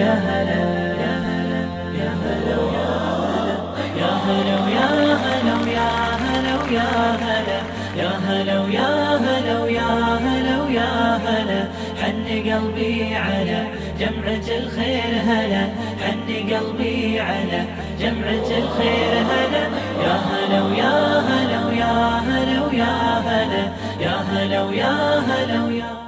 يا هلا يا هلا يا هلا يا هلا يا هلا يا هلا يا هلا يا هلا يا هلا يا هلا يا هلا حن قلبي على جمعة الخير هلا حن قلبي على جمعة الخير هلا يا هلا ويا هلا ويا هلا ويا هلا يا هلا ويا هلا ويا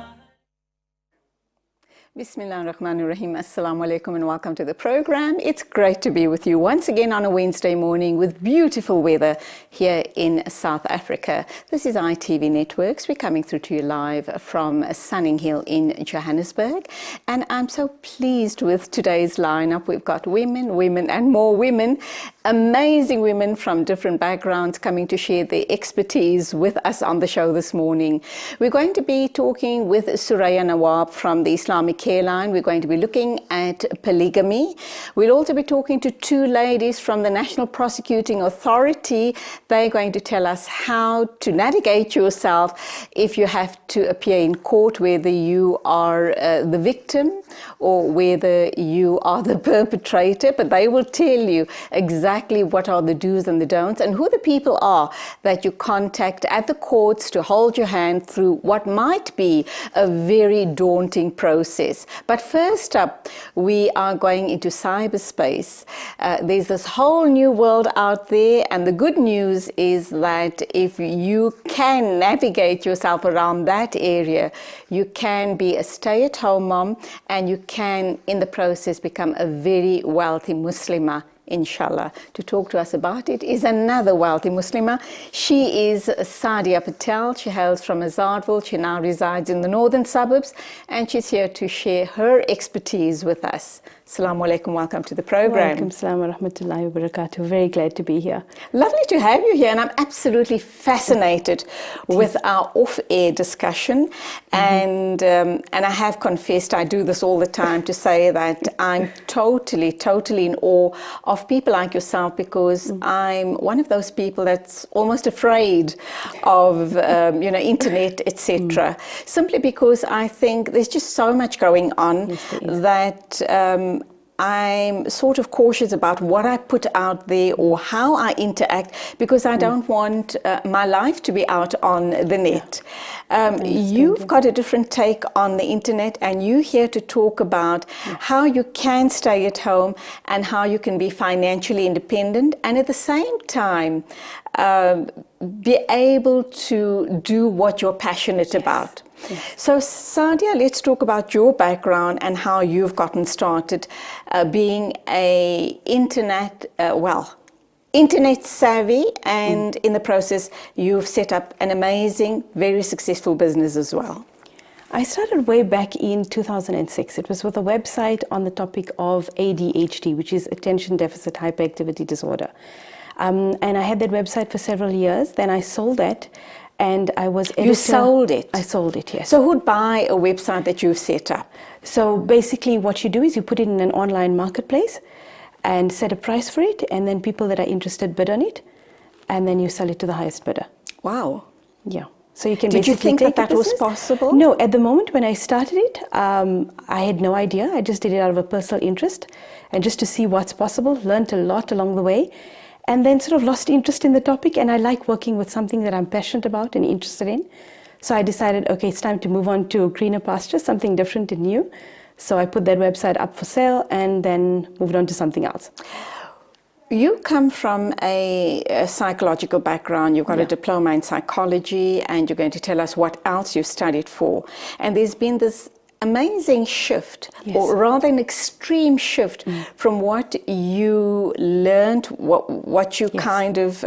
Bismillahirrahmanirrahim. Assalamu alaikum and welcome to the program. It's great to be with you once again on a Wednesday morning with beautiful weather here in South Africa. This is ITV Networks. We're coming through to you live from Sunning Hill in Johannesburg. And I'm so pleased with today's lineup. We've got women and more women, amazing women from different backgrounds coming to share their expertise with us on the show this morning. We're going to be talking with Suraya Nawab from the Islamic Care Line. We're going to be looking at polygamy. We'll also be talking to two ladies from the National Prosecuting Authority. They're going to tell us how to navigate yourself if you have to appear in court, whether you are the victim or whether you are the perpetrator, but they will tell you exactly what are the do's and the don'ts and who the people are that you contact at the courts to hold your hand through what might be a very daunting process. But first up, we are going into cyberspace. There's this whole new world out there, and the good news is that if you can navigate yourself around that area, you can be a stay-at-home mom and you can, in the process, become a very wealthy Muslimah, inshallah. To talk to us about it is another wealthy Muslimah. She is Sadia Patel. She hails from Azadville. She now resides in the northern suburbs, and she's here to share her expertise with us. Assalamu alaikum, welcome to the program. Walaikum salam wa rahmatullahi wa barakatuh. Very glad to be here. Lovely to have you here, and I'm absolutely fascinated with our off-air discussion. And I have confessed, I do this all the time, to say that I'm totally in awe of people like yourself, because I'm one of those people that's almost afraid of internet, etc. Simply because I think there's just so much going on that I'm sort of cautious about what I put out there or how I interact, because I don't want my life to be out on the net. You've got a different take on the internet, and you're here to talk about how you can stay at home and how you can be financially independent, and at the same time be able to do what you're passionate about. Yes. So Sadia, let's talk about your background and how you've gotten started being a internet savvy, and in the process you've set up an amazing, very successful business as well. I started way back in 2006. It was with a website on the topic of ADHD, which is Attention Deficit Hyperactivity Disorder. And I had that website for several years. Then I sold that. And I was editor. You sold it? I sold it, yes. So who'd buy a website that you've set up? So basically what you do is you put it in an online marketplace and set a price for it, and then people that are interested bid on it, and then you sell it to the highest bidder. Wow. Yeah. So you can Did you think take that was possible? No, at the moment when I started it, I had no idea. I just did it out of a personal interest and just to see what's possible, learned a lot along the way. And then sort of lost interest in the topic, and I like working with something that I'm passionate about and interested in. So I decided, okay, it's time to move on to greener pastures, something different and new. So I put that website up for sale and then moved on to something else. You come from a psychological background. You've got a diploma in psychology, and you're going to tell us what else you've studied for. And there's been this amazing shift, or rather an extreme shift from what you learned, what you kind of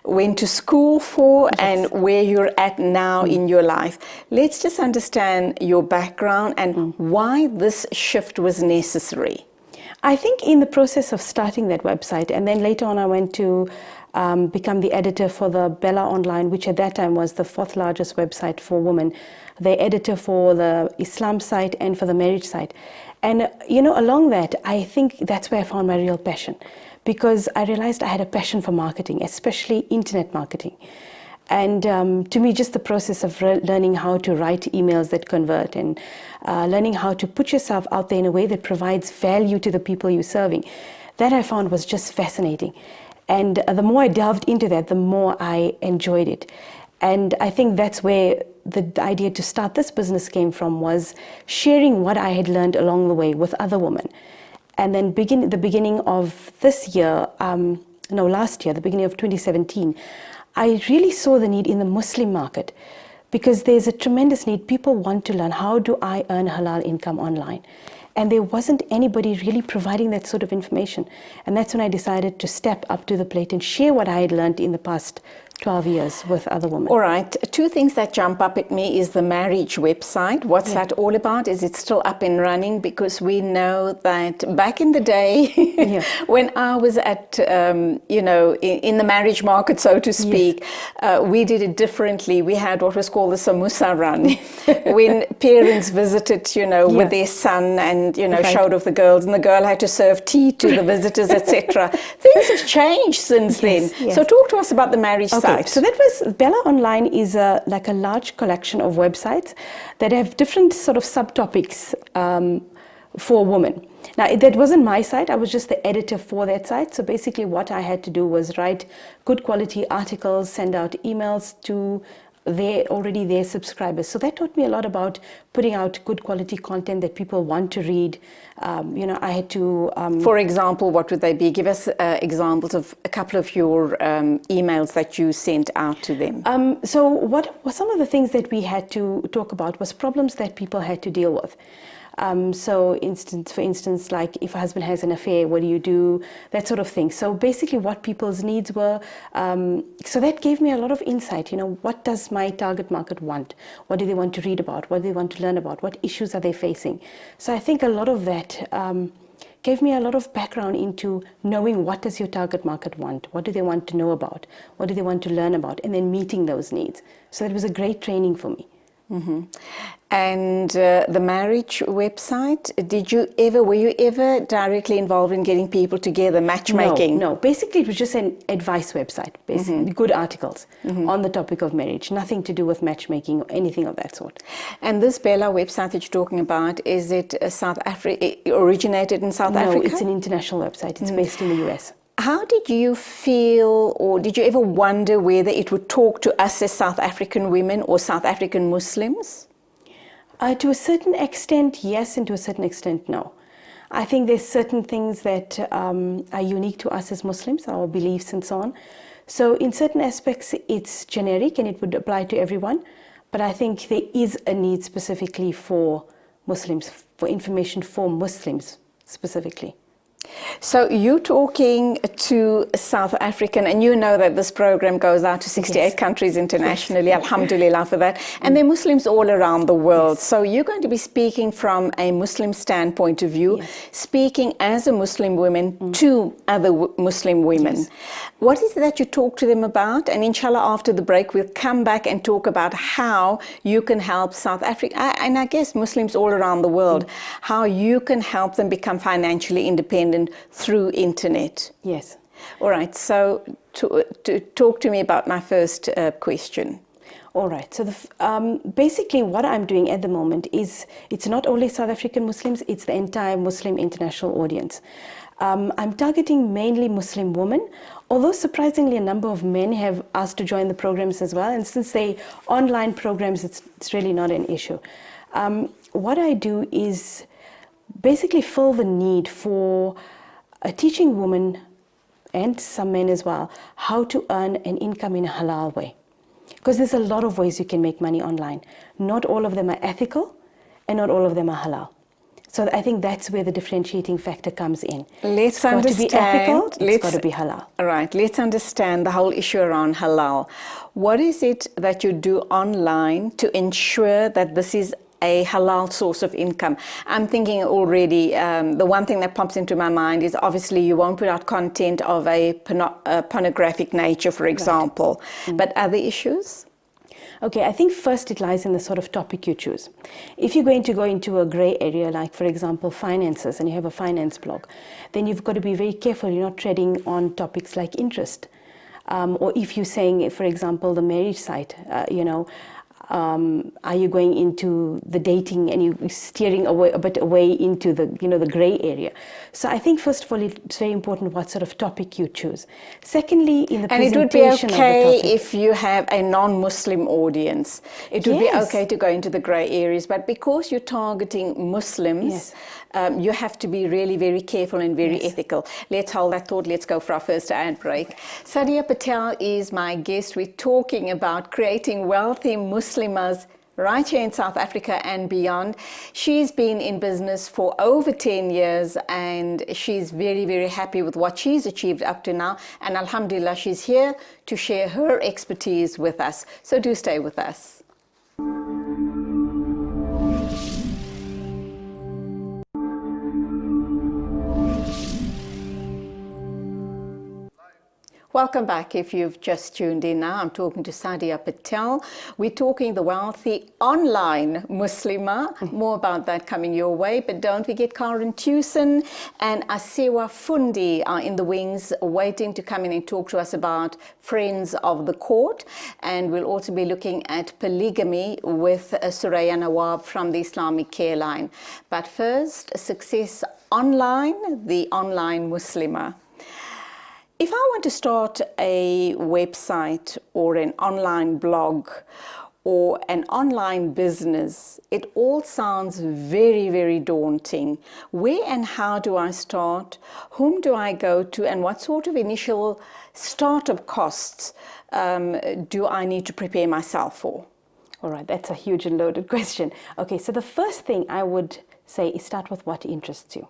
went to school for, and where you're at now in your life. Let's just understand your background and why this shift was necessary. I think in the process of starting that website, and then later on I went to become the editor for the Bella Online, which at that time was the 4th largest website for women, the editor for the Islam site and for the marriage site. And along that, I think that's where I found my real passion, because I realized I had a passion for marketing, especially internet marketing. And to me, just the process of learning how to write emails that convert and learning how to put yourself out there in a way that provides value to the people you're serving, that I found was just fascinating. And the more I delved into that, the more I enjoyed it. And I think that's where the idea to start this business came from, was sharing what I had learned along the way with other women. And then the beginning of this year, last year, the beginning of 2017, I really saw the need in the Muslim market, because there's a tremendous need. People want to learn, how do I earn halal income online? And there wasn't anybody really providing that sort of information. And that's when I decided to step up to the plate and share what I had learned in the past 12 years with other women. All right. Two things that jump up at me is the marriage website. What's that all about? Is it still up and running? Because we know that back in the day, when I was at, in the marriage market, so to speak, we did it differently. We had what was called the samosa run, when parents visited, with their son and, showed off the girls, and the girl had to serve tea to the visitors, etc. Things have changed since then. Yes. So talk to us about the marriage site. So that was, Bella Online is like a large collection of websites that have different sort of subtopics for women. Now, that wasn't my site. I was just the editor for that site. So basically what I had to do was write good quality articles, send out emails to their subscribers. So that taught me a lot about putting out good quality content that people want to read. I had to... For example, what would they be? Give us examples of a couple of your emails that you sent out to them. So what some of the things that we had to talk about was problems that people had to deal with. For instance, like if a husband has an affair, what do you do? That sort of thing. So basically what people's needs were. So that gave me a lot of insight. What does my target market want? What do they want to read about? What do they want to learn about? What issues are they facing? So I think a lot of that gave me a lot of background into knowing, what does your target market want? What do they want to know about? What do they want to learn about? And then meeting those needs. So it was a great training for me. Mm-hmm. And the marriage website, were you ever directly involved in getting people together, matchmaking? No. Basically, it was just an advice website, basically, good articles on the topic of marriage, nothing to do with matchmaking or anything of that sort. And this Bella website that you're talking about, is it originated in South Africa? No, it's an international website. It's based in the US. How did you feel, or did you ever wonder whether it would talk to us as South African women or South African Muslims? To a certain extent, yes, and to a certain extent, no. I think there's certain things that are unique to us as Muslims, our beliefs and so on. So in certain aspects, it's generic and it would apply to everyone. But I think there is a need specifically for Muslims, for information for Muslims specifically. So you're talking to South African, and you know that this program goes out to 68 countries internationally, alhamdulillah for that, and there are Muslims all around the world. So you're going to be speaking from a Muslim standpoint of view, speaking as a Muslim woman to other Muslim women. What is it that you talk to them about? And inshallah, after the break, we'll come back and talk about how you can help South Africa, and I guess Muslims all around the world, how you can help them become financially independent through internet. Yes. All right. So to talk to me about my first question. All right. So basically what I'm doing at the moment is, it's not only South African Muslims, it's the entire Muslim international audience. I'm targeting mainly Muslim women, although surprisingly a number of men have asked to join the programs as well. And since they online programs, it's really not an issue. What I do is basically fill the need for teaching women and some men as well how to earn an income in a halal way. Because there's a lot of ways you can make money online. Not all of them are ethical and not all of them are halal. So I think that's where the differentiating factor comes in. It's got to be ethical, it's got to be halal. All right, let's understand the whole issue around halal. What is it that you do online to ensure that this is a halal source of income? I'm thinking already, the one thing that pops into my mind is obviously you won't put out content of a pornographic nature, for example, but other issues? Okay, I think first it lies in the sort of topic you choose. If you're going to go into a gray area, like for example finances, and you have a finance blog, then you've got to be very careful you're not treading on topics like interest. Or if you're saying, for example, the marriage site, are you going into the dating and you're steering away a bit away into the the gray area? So I think first of all it's very important what sort of topic you choose. Secondly, in the presentation of the topic. And it would be okay if you have a non-Muslim audience. It would be okay to go into the gray areas, but because you're targeting Muslims, you have to be really very careful and very ethical. Let's hold that thought. Let's go for our first ad break. Sadia Patel is my guest. We're talking about creating wealthy Muslimas right here in South Africa and beyond. She's been in business for over 10 years and she's very, very happy with what she's achieved up to now. And alhamdulillah, she's here to share her expertise with us. So do stay with us. Welcome back. If you've just tuned in now, I'm talking to Sadia Patel. We're talking the wealthy online Muslima. More about that coming your way. But don't forget, Karen Tucson and Asiwa Fundi are in the wings waiting to come in and talk to us about Friends of the Court. And we'll also be looking at polygamy with Suraya Nawab from the Islamic Care Line. But first, Success Online, the online Muslima. If I want to start a website or an online blog or an online business, it all sounds very, very daunting. Where and how do I start? Whom do I go to? And what sort of initial startup costs do I need to prepare myself for? All right, that's a huge and loaded question. Okay, so the first thing I would say is start with what interests you.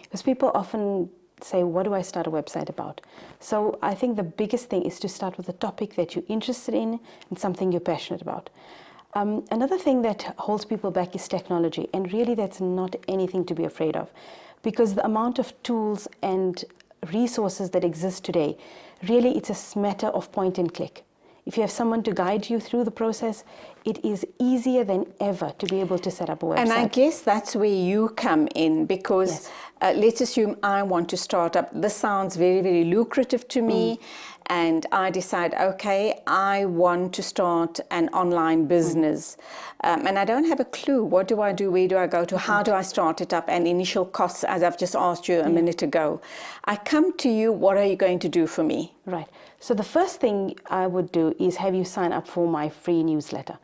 Because people often say, what do I start a website about? So I think the biggest thing is to start with a topic that you're interested in and something you're passionate about. Another thing that holds people back is technology, and really that's not anything to be afraid of, because the amount of tools and resources that exist today, really it's a matter of point and click. If you have someone to guide you through the process, it is easier than ever to be able to set up a website. And I guess that's where you come in, because let's assume I want to start up. This sounds very, very lucrative to me. And I decide, okay, I want to start an online business. And I don't have a clue. What do I do? Where do I go to? How do I start it up? And initial costs, as I've just asked you a minute ago. I come to you, what are you going to do for me? Right. So the first thing I would do is have you sign up for my free newsletter.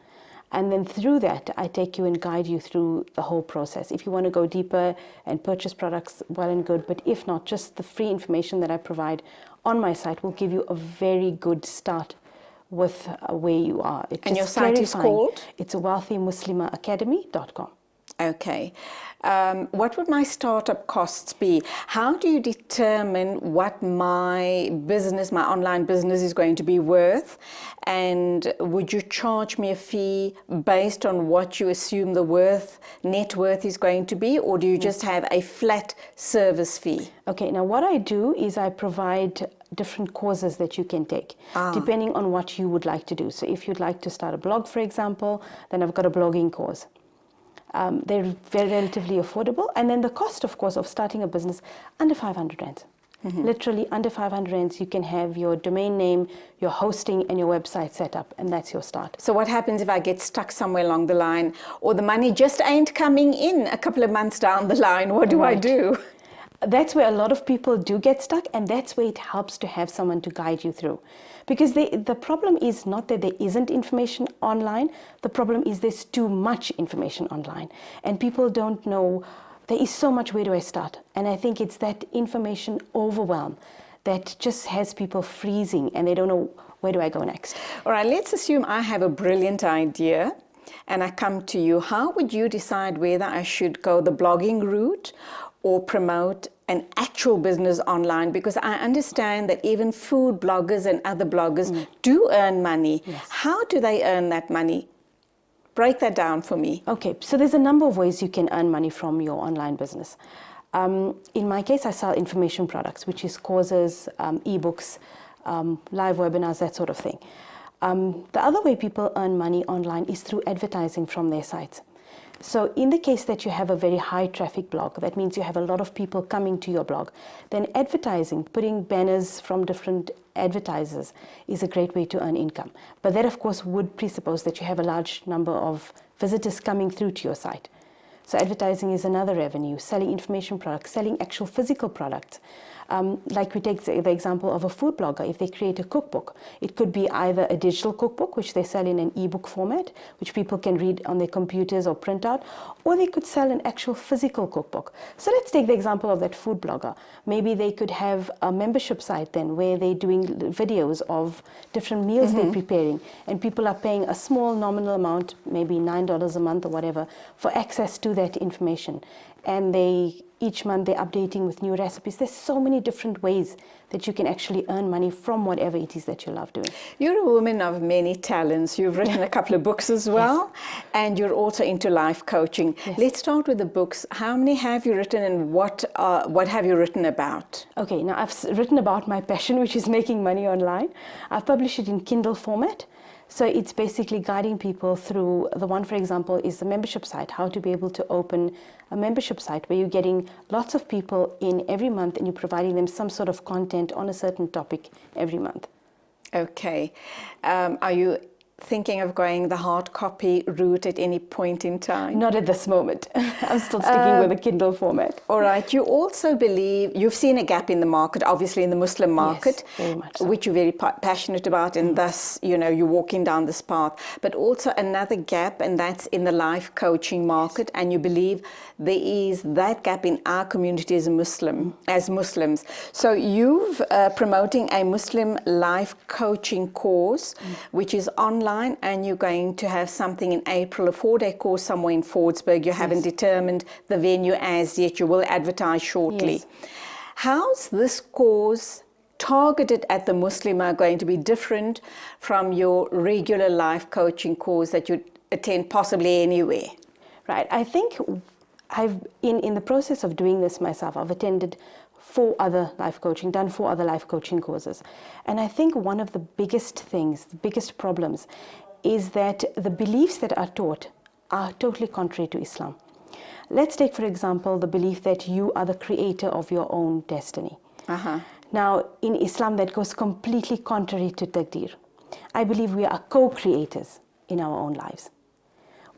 And then through that, I take you and guide you through the whole process. If you want to go deeper and purchase products, well and good. But if not, just the free information that I provide on my site will give you a very good start with where you are. And your site is called? It's wealthymuslimaacademy.com. Okay. What would my startup costs be? How do you determine what my business, my online business is going to be worth? And would you charge me a fee based on what you assume the net worth is going to be? Or do you just have a flat service fee? Okay, now what I do is I provide different courses that you can take, depending on what you would like to do. So if you'd like to start a blog, for example, then I've got a blogging course. They're very relatively affordable. And then the cost, of course, of starting a business, under 500 rands. Literally under 500 rands, you can have your domain name, your hosting, and your website set up, and that's your start. So what happens if I get stuck somewhere along the line, or the money just ain't coming in a couple of months down the line? What do I do? That's where a lot of people do get stuck, and that's where it helps to have someone to guide you through. Because the problem is not that there isn't information online, the problem is there's too much information online. And people don't know, there is so much, where do I start? And I think it's that information overwhelm that just has people freezing and they don't know, where do I go next? All right, let's assume I have a brilliant idea and I come to you. How would you decide whether I should go the blogging route or promote an actual business online? Because I understand that even food bloggers and other bloggers do earn money. Yes. How do they earn that money? Break that down for me. Okay, so there's a number of ways you can earn money from your online business. In my case, I sell information products, which is courses, ebooks, live webinars, that sort of thing. The other way people earn money online is through advertising from their sites. So in the case that you have a very high traffic blog, that means you have a lot of people coming to your blog, then advertising, putting banners from different advertisers is a great way to earn income. But that, of course, would presuppose that you have a large number of visitors coming through to your site. So advertising is another revenue, selling information products, selling actual physical products. Like we take the example of a food blogger. If they create a cookbook, it could be either a digital cookbook, which they sell in an ebook format, which people can read on their computers or print out, or they could sell an actual physical cookbook. So let's take the example of that food blogger. Maybe they could have a membership site then where they're doing videos of different meals they're preparing, and people are paying a small nominal amount, maybe $9 a month or whatever, for access to that information. And each month they're updating with new recipes. There's so many different ways that you can actually earn money from whatever it is that you love doing. You're a woman of many talents. You've written a couple of books as well, and you're also into life coaching. Yes. Let's start with the books. How many have you written, and what have you written about? Okay, now I've written about my passion, which is making money online. I've published it in Kindle format. So it's basically guiding people through, the one, for example, is the membership site, how to be able to open a membership site where you're getting lots of people in every month and you're providing them some sort of content on a certain topic every month. Okay. Are you thinking of going the hard copy route at any point in time? Not at this moment. I'm still sticking with the Kindle format. All right. You also believe, you've seen a gap in the market, obviously in the Muslim market, Yes, very much so. which you're very passionate about, and thus, you're walking down this path. But also another gap, and that's in the life coaching market, and you believe there is that gap in our community as Muslims. So you've promoting a Muslim life coaching course, which is online, and you're going to have something in April, a 4-day course somewhere in Fordsburg. You haven't determined the venue as yet. You will advertise shortly. Yes. How's this course targeted at the Muslimah going to be different from your regular life coaching course that you attend possibly anywhere? Right. I think in the process of doing this myself, I've attended done 4 other life coaching courses. And I think one of the biggest things, the biggest problems, is that the beliefs that are taught are totally contrary to Islam. Let's take, for example, the belief that you are the creator of your own destiny. Now, in Islam, that goes completely contrary to taqdeer. I believe we are co-creators in our own lives.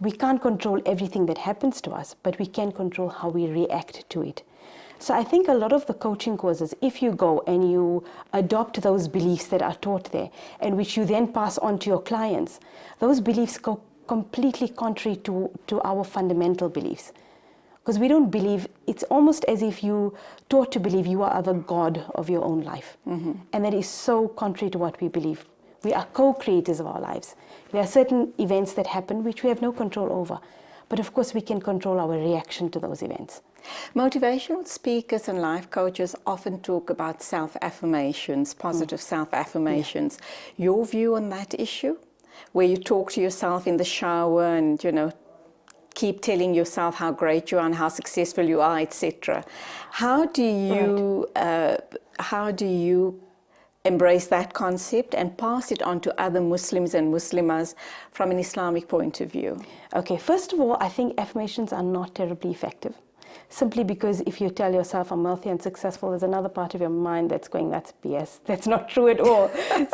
We can't control everything that happens to us, but we can control how we react to it. So I think a lot of the coaching courses, if you go and you adopt those beliefs that are taught there, and which you then pass on to your clients, those beliefs go completely contrary to our fundamental beliefs. Because we don't believe, it's almost as if you taught to believe you are the God of your own life. And that is so contrary to what we believe. We are co-creators of our lives. There are certain events that happen which we have no control over. But of course we can control our reaction to those events. Motivational speakers and life coaches often talk about self-affirmations, positive self-affirmations. Your view on that issue, where you talk to yourself in the shower and, keep telling yourself how great you are and how successful you are, etc. How do you embrace that concept and pass it on to other Muslims and Muslimas from an Islamic point of view? Okay, first of all, I think affirmations are not terribly effective. Simply because if you tell yourself I'm wealthy and successful, there's another part of your mind that's going, that's BS, that's not true at all.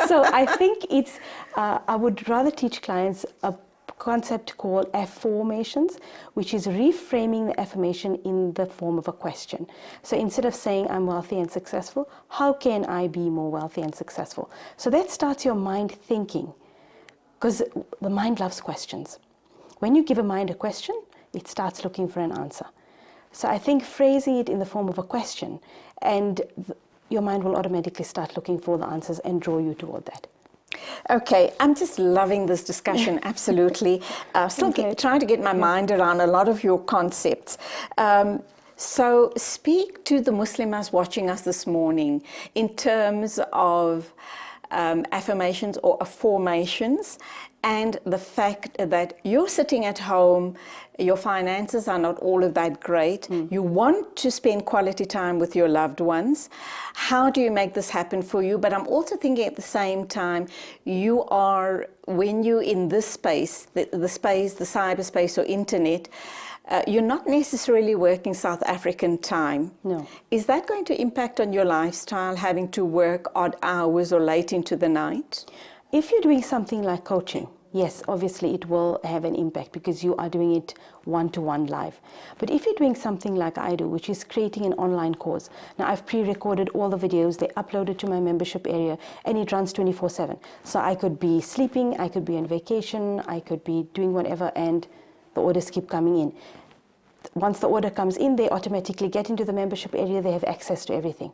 So I think I would rather teach clients a concept called affirmations, which is reframing the affirmation in the form of a question. So instead of saying I'm wealthy and successful, how can I be more wealthy and successful? So that starts your mind thinking, because the mind loves questions. When you give a mind a question, it starts looking for an answer. So I think phrasing it in the form of a question, and your mind will automatically start looking for the answers and draw you toward that. Okay, I'm just loving this discussion, absolutely. Still trying to get my mind around a lot of your concepts. So speak to the Muslimas watching us this morning in terms of affirmations or affirmations, and the fact that you're sitting at home, your finances are not all of that great, you want to spend quality time with your loved ones. How do you make this happen for you? But I'm also thinking at the same time, you are, when you're in this space, the space, the cyberspace or internet, you're not necessarily working South African time. No. Is that going to impact on your lifestyle, having to work odd hours or late into the night? If you're doing something like coaching, yes, obviously it will have an impact because you are doing it one-to-one live. But if you're doing something like I do, which is creating an online course, now I've pre-recorded all the videos, they uploaded to my membership area, and it runs 24/7. So I could be sleeping, I could be on vacation, I could be doing whatever, and the orders keep coming in. Once the order comes in, they automatically get into the membership area, they have access to everything.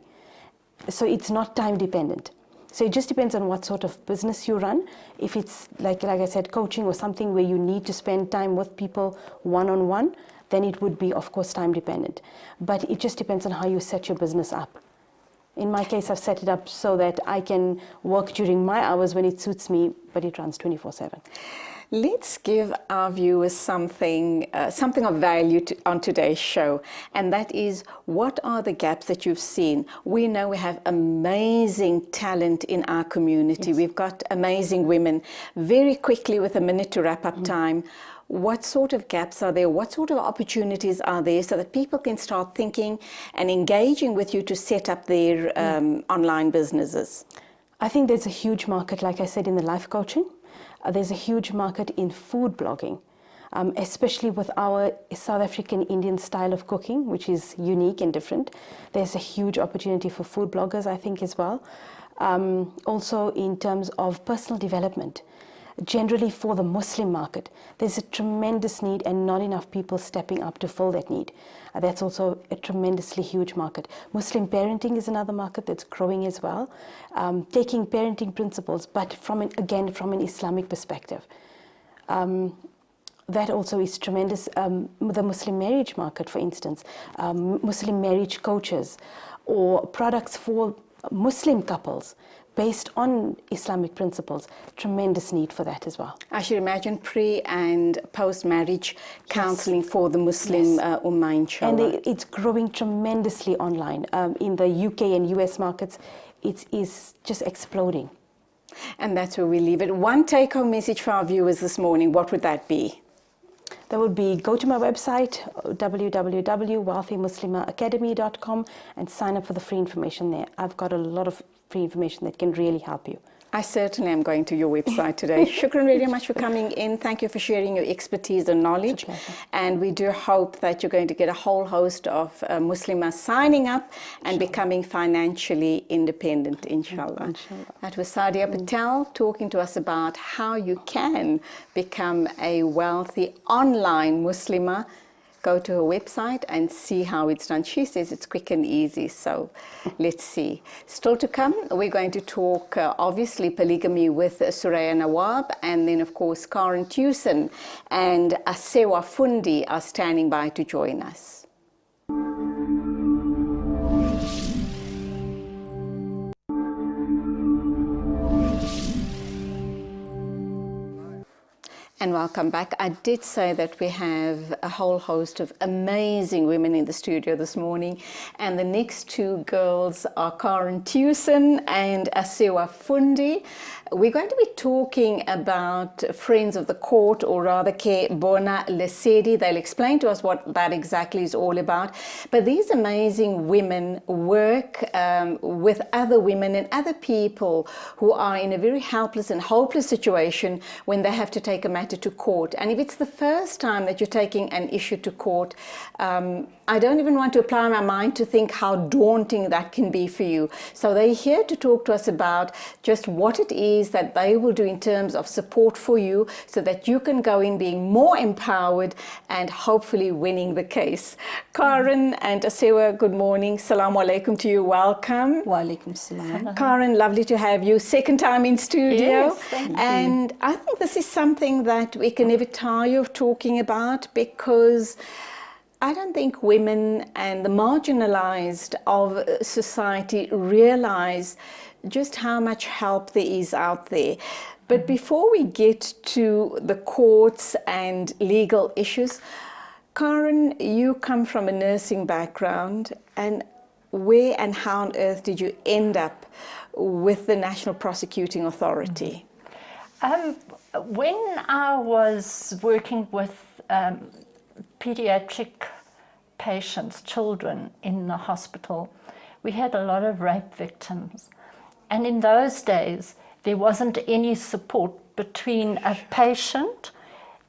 So it's not time dependent. So it just depends on what sort of business you run. If it's like I said, coaching or something where you need to spend time with people one-on-one, then it would be, of course, time dependent. But it just depends on how you set your business up. In my case, I've set it up so that I can work during my hours when it suits me, but it runs 24/7. Let's give our viewers something of value on today's show, and that is, what are the gaps that you've seen? We know we have amazing talent in our community. Yes. We've got amazing women. Very quickly, with a minute to wrap up time, what sort of gaps are there? What sort of opportunities are there so that people can start thinking and engaging with you to set up their online businesses? I think there's a huge market, like I said, in the life coaching. There's a huge market in food blogging, especially with our South African Indian style of cooking, which is unique and different. There's a huge opportunity for food bloggers, I think, as well. Also in terms of personal development. Generally for the Muslim market, there's a tremendous need and not enough people stepping up to fill that need. That's also a tremendously huge market. Muslim parenting is another market that's growing as well. Taking parenting principles, but from an Islamic perspective. That also is tremendous. The Muslim marriage market, for instance, Muslim marriage coaches, or products for Muslim couples based on Islamic principles. Tremendous need for that as well. I should imagine pre- and post-marriage counseling for the Muslim Ummah, inshallah. And it's growing tremendously online. In the UK and US markets, it is just exploding. And that's where we leave it. One take-home message for our viewers this morning, what would that be? That would be, go to my website, www.wealthymuslimaacademy.com, and sign up for the free information there. I've got a lot of free information that can really help you. I certainly am going to your website today. Shukran very much for coming in. Thank you for sharing your expertise and knowledge. And we do hope that you're going to get a whole host of Muslimas signing up and becoming financially independent, inshallah. That was Sadia Patel talking to us about how you can become a wealthy online Muslimah. Go to her website and see how it's done. She says it's quick and easy, so let's see. Still to come, we're going to talk, obviously, polygamy with Suraya Nawab, and then, of course, Karen Tewson and Asewa Fundi are standing by to join us. And welcome back. I did say that we have a whole host of amazing women in the studio this morning. And the next two girls are Karen Tewson and Asewa Fundi. We're going to be talking about Friends of the Court, or rather Ke Bona Lesedi. They'll explain to us what that exactly is all about. But these amazing women work with other women and other people who are in a very helpless and hopeless situation when they have to take a matter to court. And if it's the first time that you're taking an issue to court, I don't even want to apply my mind to think how daunting that can be for you. So they're here to talk to us about just what it is that they will do in terms of support for you, so that you can go in being more empowered and hopefully winning the case. Karen and Asewa, good morning. Salaam alaikum to you. Welcome. Wa alaikum salam. Karen, lovely to have you. Second time in studio. Yes, thank you. And I think this is something that we can never tire of talking about, because I don't think women and the marginalized of society realize just how much help there is out there. But before we get to the courts and legal issues, Karen, you come from a nursing background, and where and how on earth did you end up with the National Prosecuting Authority? When I was working with pediatric patients, children in the hospital, we had a lot of rape victims. And in those days, there wasn't any support between a patient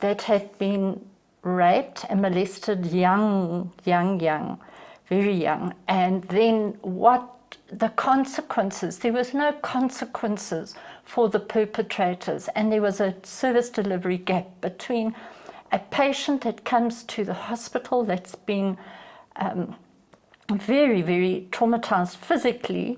that had been raped and molested young, very young, and then what the consequences. There was no consequences for the perpetrators, and there was a service delivery gap between a patient that comes to the hospital that's been very, very traumatized physically,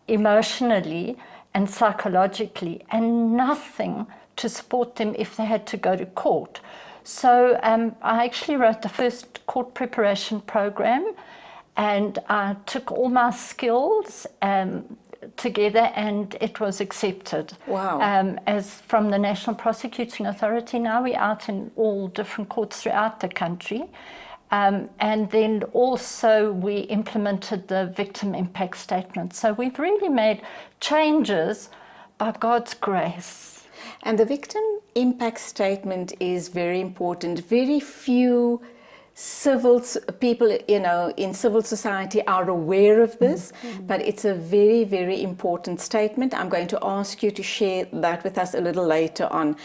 emotionally, and psychologically, and nothing to support them if they had to go to court. So I actually wrote the first court preparation program, and I took all my skills together, and it was accepted. Wow. As from the National Prosecuting Authority. Now we're out in all different courts throughout the country. And then also we implemented the victim impact statement. So we've really made changes by God's grace. And the victim impact statement is very important. Very few people, in civil society are aware of this, but it's a very, very important statement. I'm going to ask you to share that with us a little later on.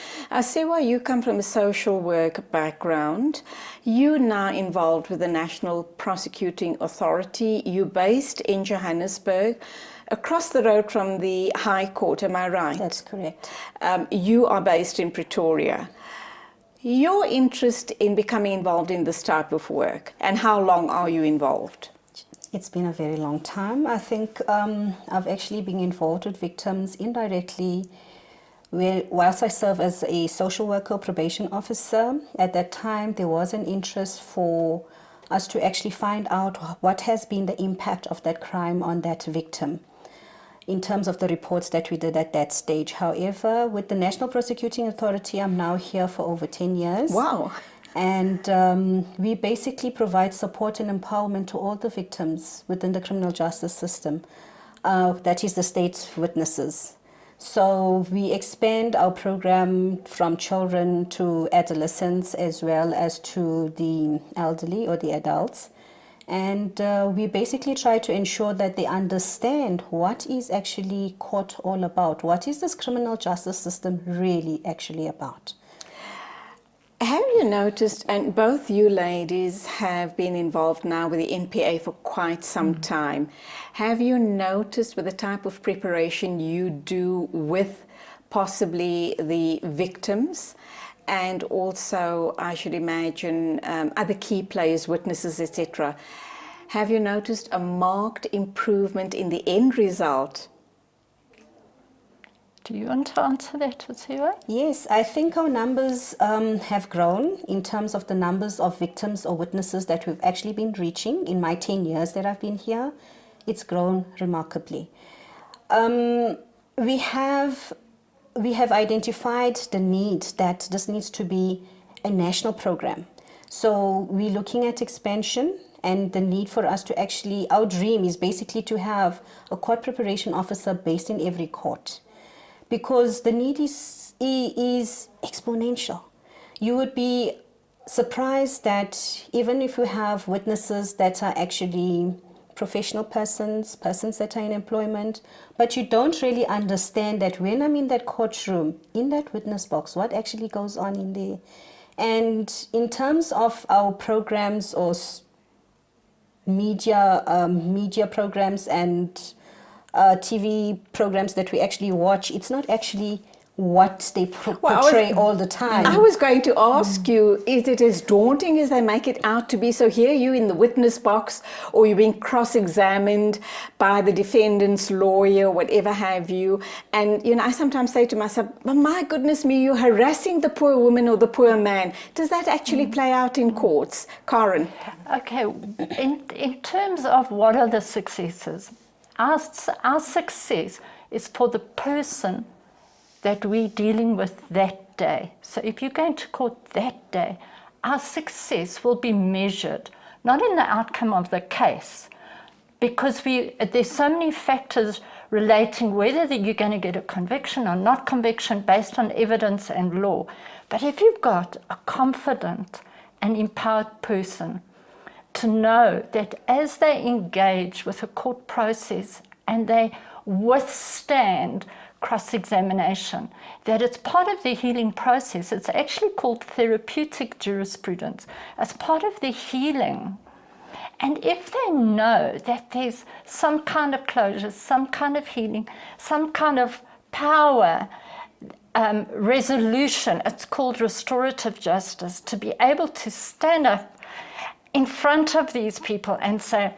Sewa, you come from a social work background. You're now involved with the National Prosecuting Authority. You're based in Johannesburg, across the road from the High Court, am I right? That's correct. You are based in Pretoria. Your interest in becoming involved in this type of work, and how long are you involved? It's been a very long time. I think I've actually been involved with victims indirectly whilst I serve as a social worker probation officer. At that time, there was an interest for us to actually find out what has been the impact of that crime on that victim, in terms of the reports that we did at that stage. However, with the National Prosecuting Authority, I'm now here for over 10 years. Wow. And we basically provide support and empowerment to all the victims within the criminal justice system. That is the state's witnesses. So we expand our program from children to adolescents, as well as to the elderly or the adults. And we basically try to ensure that they understand what is actually court all about. What is this criminal justice system really actually about? Have you noticed, and both you ladies have been involved now with the NPA for quite some time, have you noticed with the type of preparation you do with possibly the victims, and also, I should imagine, other key players, witnesses, etc. Have you noticed a marked improvement in the end result? Do you want to answer that, Siwa? Yes, I think our numbers have grown in terms of the numbers of victims or witnesses that we've actually been reaching. In my 10 years that I've been here, it's grown remarkably. We have identified the need that this needs to be a national program. So we're looking at expansion, and the need for us to actually, our dream is basically to have a court preparation officer based in every court, because the need is exponential. You would be surprised that even if you have witnesses that are actually professional persons that are in employment, but you don't really understand that when I'm in that courtroom, in that witness box, what actually goes on in there. And in terms of our programs or media programs and TV programs that we actually watch, it's not actually what they portray all the time. I was going to ask you, is it as daunting as they make it out to be? So here you in the witness box, or you're being cross-examined by the defendant's lawyer, whatever have you. And, I sometimes say to myself, oh, my goodness me, you're harassing the poor woman or the poor man. Does that actually play out in courts? Karen? Okay, in terms of what are the successes, our success is for the person that we're dealing with that day. So if you're going to court that day, our success will be measured not in the outcome of the case, because there's so many factors relating whether you're going to get a conviction or not conviction based on evidence and law. But if you've got a confident and empowered person to know that as they engage with a court process and they withstand cross-examination, that it's part of the healing process. It's actually called therapeutic jurisprudence. As part of the healing. And if they know that there's some kind of closure, some kind of healing, some kind of power, resolution, it's called restorative justice, to be able to stand up in front of these people and say,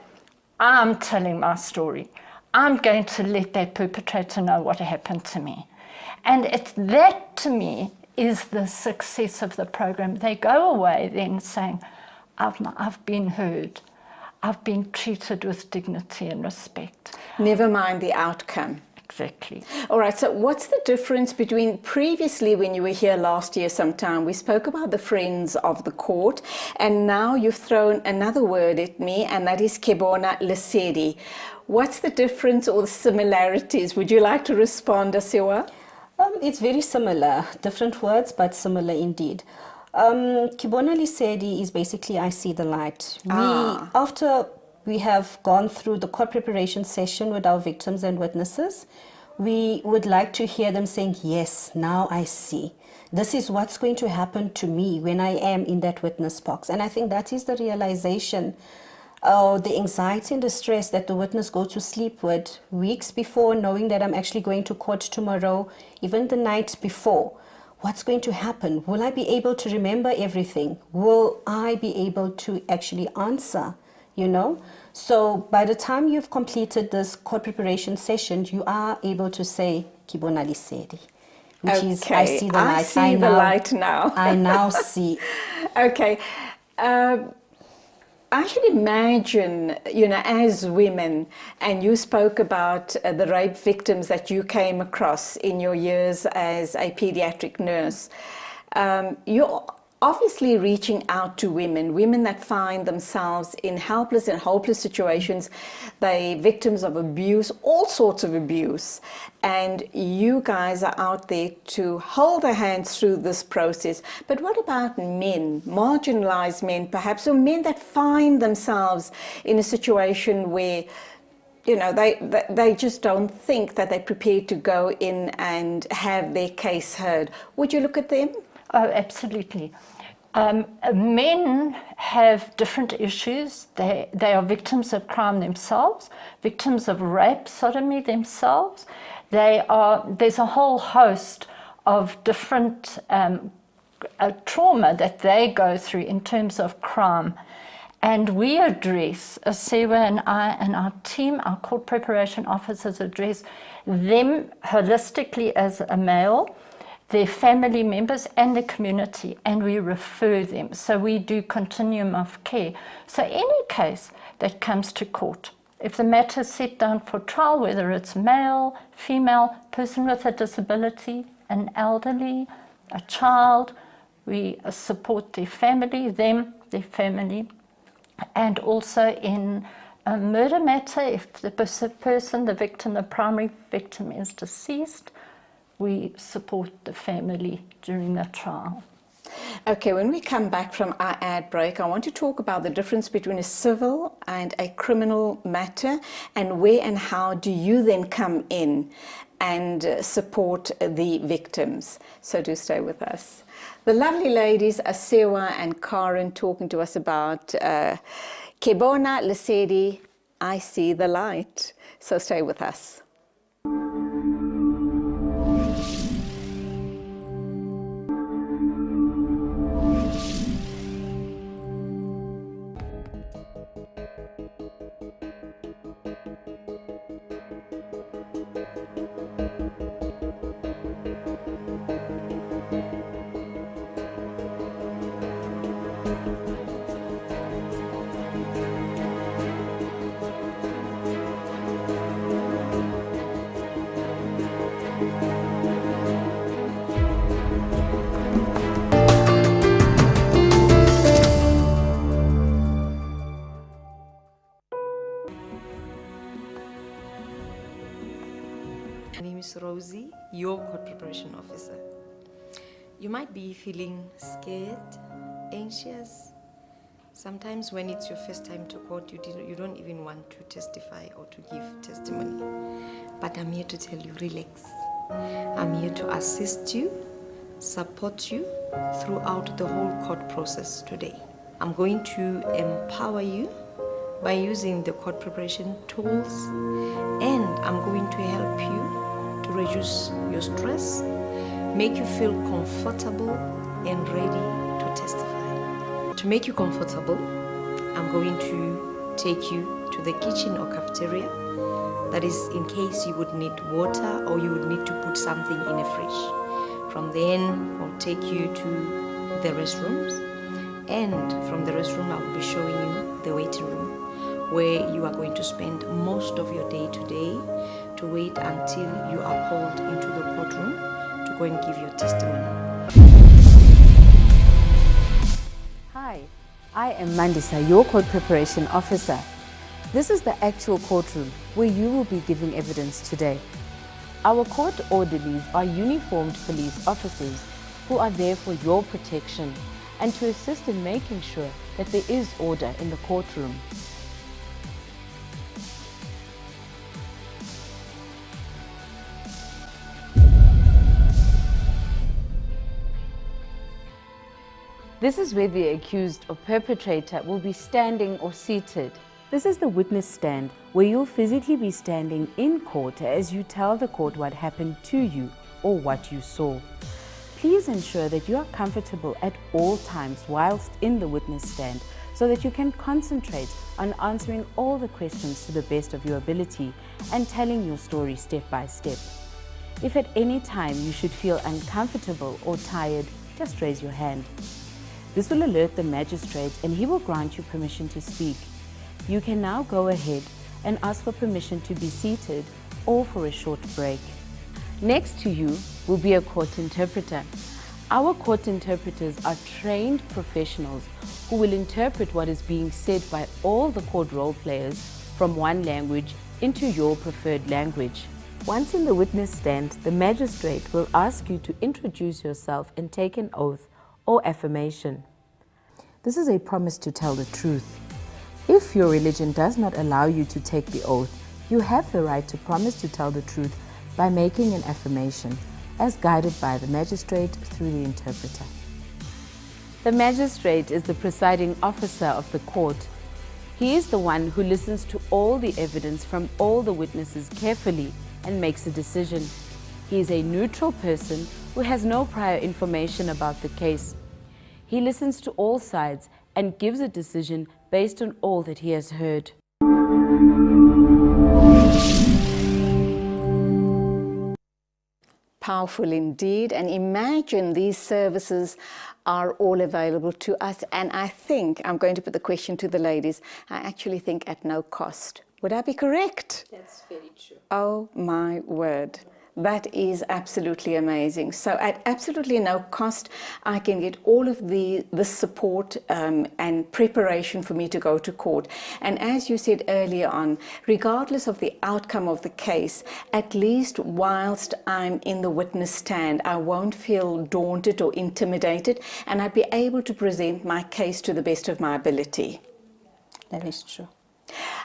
I'm telling my story. I'm going to let that perpetrator know what happened to me. And that, to me, is the success of the program. They go away then saying, I've been heard. I've been treated with dignity and respect. Never mind the outcome. Exactly. All right, so what's the difference between previously, when you were here last year sometime, we spoke about the friends of the court, and now you've thrown another word at me, and that is Kebona Lesedi. What's the difference or the similarities? Would you like to respond, Asiwa? It's very similar, different words, but similar indeed. Kebona Lesedi is basically I see the light. After we have gone through the court preparation session with our victims and witnesses, we would like to hear them saying, yes, now I see. This is what's going to happen to me when I am in that witness box. And I think that is the realization, the anxiety and the stress that the witness goes to sleep with weeks before, knowing that I'm actually going to court tomorrow, even the night before. What's going to happen? Will I be able to remember everything? Will I be able to actually answer? You know? So by the time you've completed this court preparation session, you are able to say, Kebona Lesedi, which is, I see the light. I see the light now. I now see. Okay. I should imagine, you know, as women, and you spoke about the rape victims that you came across in your years as a pediatric nurse, you're obviously reaching out to women that find themselves in helpless and hopeless situations. They're victims of abuse, all sorts of abuse. And you guys are out there to hold their hands through this process. But what about men, marginalized men perhaps, or men that find themselves in a situation where, you know, they just don't think that they're prepared to go in and have their case heard? Would you look at them? Oh, absolutely. Men have different issues. They are victims of crime themselves, victims of rape, sodomy themselves. There's a whole host of different trauma that they go through in terms of crime. And we address, Sewa and I and our team, our court preparation officers address them holistically as a male, their family members and the community, and we refer them. So we do continuum of care. So any case that comes to court, if the matter is set down for trial, whether it's male, female, person with a disability, an elderly, a child, we support their family, their family, and also in a murder matter, if the person, the victim, the primary victim is deceased, we support the family during the trial. Okay, when we come back from our ad break, I want to talk about the difference between a civil and a criminal matter, and where and how do you then come in and support the victims. So do stay with us. The lovely ladies, Asiwa and Karen, talking to us about Kebona Lesedi, I see the light. So stay with us. My name is Rosie, your court preparation officer. You might be feeling scared, anxious. Sometimes when it's your first time to court, you don't even want to testify or to give testimony. But I'm here to tell you, relax. I'm here to assist you, support you throughout the whole court process today. I'm going to empower you by using the court preparation tools, and I'm going to help you to reduce your stress, make you feel comfortable and ready to testify. To make you comfortable, I'm going to take you to the kitchen or cafeteria. That is in case you would need water or you would need to put something in a fridge. From then, I'll take you to the restrooms, and from the restroom, I will be showing you the waiting room, where you are going to spend most of your day today to wait until you are called into the courtroom to go and give your testimony. Hi, I am Mandisa, your court preparation officer. This is the actual courtroom where you will be giving evidence today. Our court orderlies are uniformed police officers who are there for your protection and to assist in making sure that there is order in the courtroom. This is where the accused or perpetrator will be standing or seated. This is the witness stand, where you'll physically be standing in court as you tell the court what happened to you or what you saw. Please ensure that you are comfortable at all times whilst in the witness stand so that you can concentrate on answering all the questions to the best of your ability and telling your story step by step. If at any time you should feel uncomfortable or tired, just raise your hand. This will alert the magistrate and he will grant you permission to speak. You can now go ahead and ask for permission to be seated or for a short break. Next to you will be a court interpreter. Our court interpreters are trained professionals who will interpret what is being said by all the court role players from one language into your preferred language. Once in the witness stand, the magistrate will ask you to introduce yourself and take an oath or affirmation. This is a promise to tell the truth. If your religion does not allow you to take the oath, you have the right to promise to tell the truth by making an affirmation, as guided by the magistrate through the interpreter. The magistrate is the presiding officer of the court. He is the one who listens to all the evidence from all the witnesses carefully and makes a decision. He is a neutral person who has no prior information about the case. He listens to all sides and gives a decision based on all that he has heard. Powerful indeed, and imagine these services are all available to us, and I think, I'm going to put the question to the ladies, I actually think at no cost. Would I be correct? That's very true. Oh my word. That is absolutely amazing. So at absolutely no cost, I can get all of the support and preparation for me to go to court. And as you said earlier on, regardless of the outcome of the case, at least whilst I'm in the witness stand, I won't feel daunted or intimidated, and I'd be able to present my case to the best of my ability. That is true.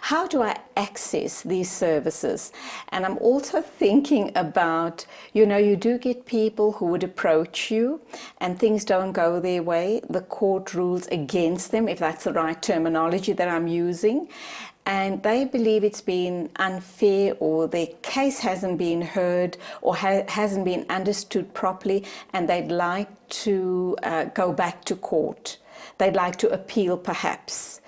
How do I access these services? And I'm also thinking about, you know, you do get people who would approach you and things don't go their way. The court rules against them, if that's the right terminology that I'm using. And they believe it's been unfair, or their case hasn't been heard, or hasn't been understood properly, and they'd like to go back to court. They'd like to appeal perhaps.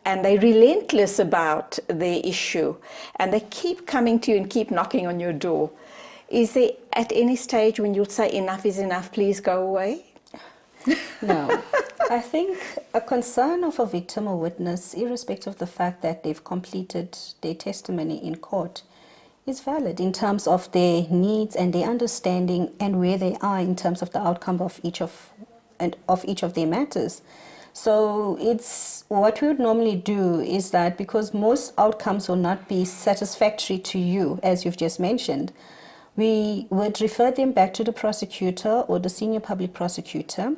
And they're relentless about their issue, and they keep coming to you and keep knocking on your door. Is there at any stage when you'll say enough is enough, please go away? No. I think a concern of a victim or witness, irrespective of the fact that they've completed their testimony in court, is valid in terms of their needs and their understanding and where they are in terms of the outcome of each of their matters. So it's what we would normally do is that because most outcomes will not be satisfactory to you, as you've just mentioned, we would refer them back to the prosecutor or the senior public prosecutor,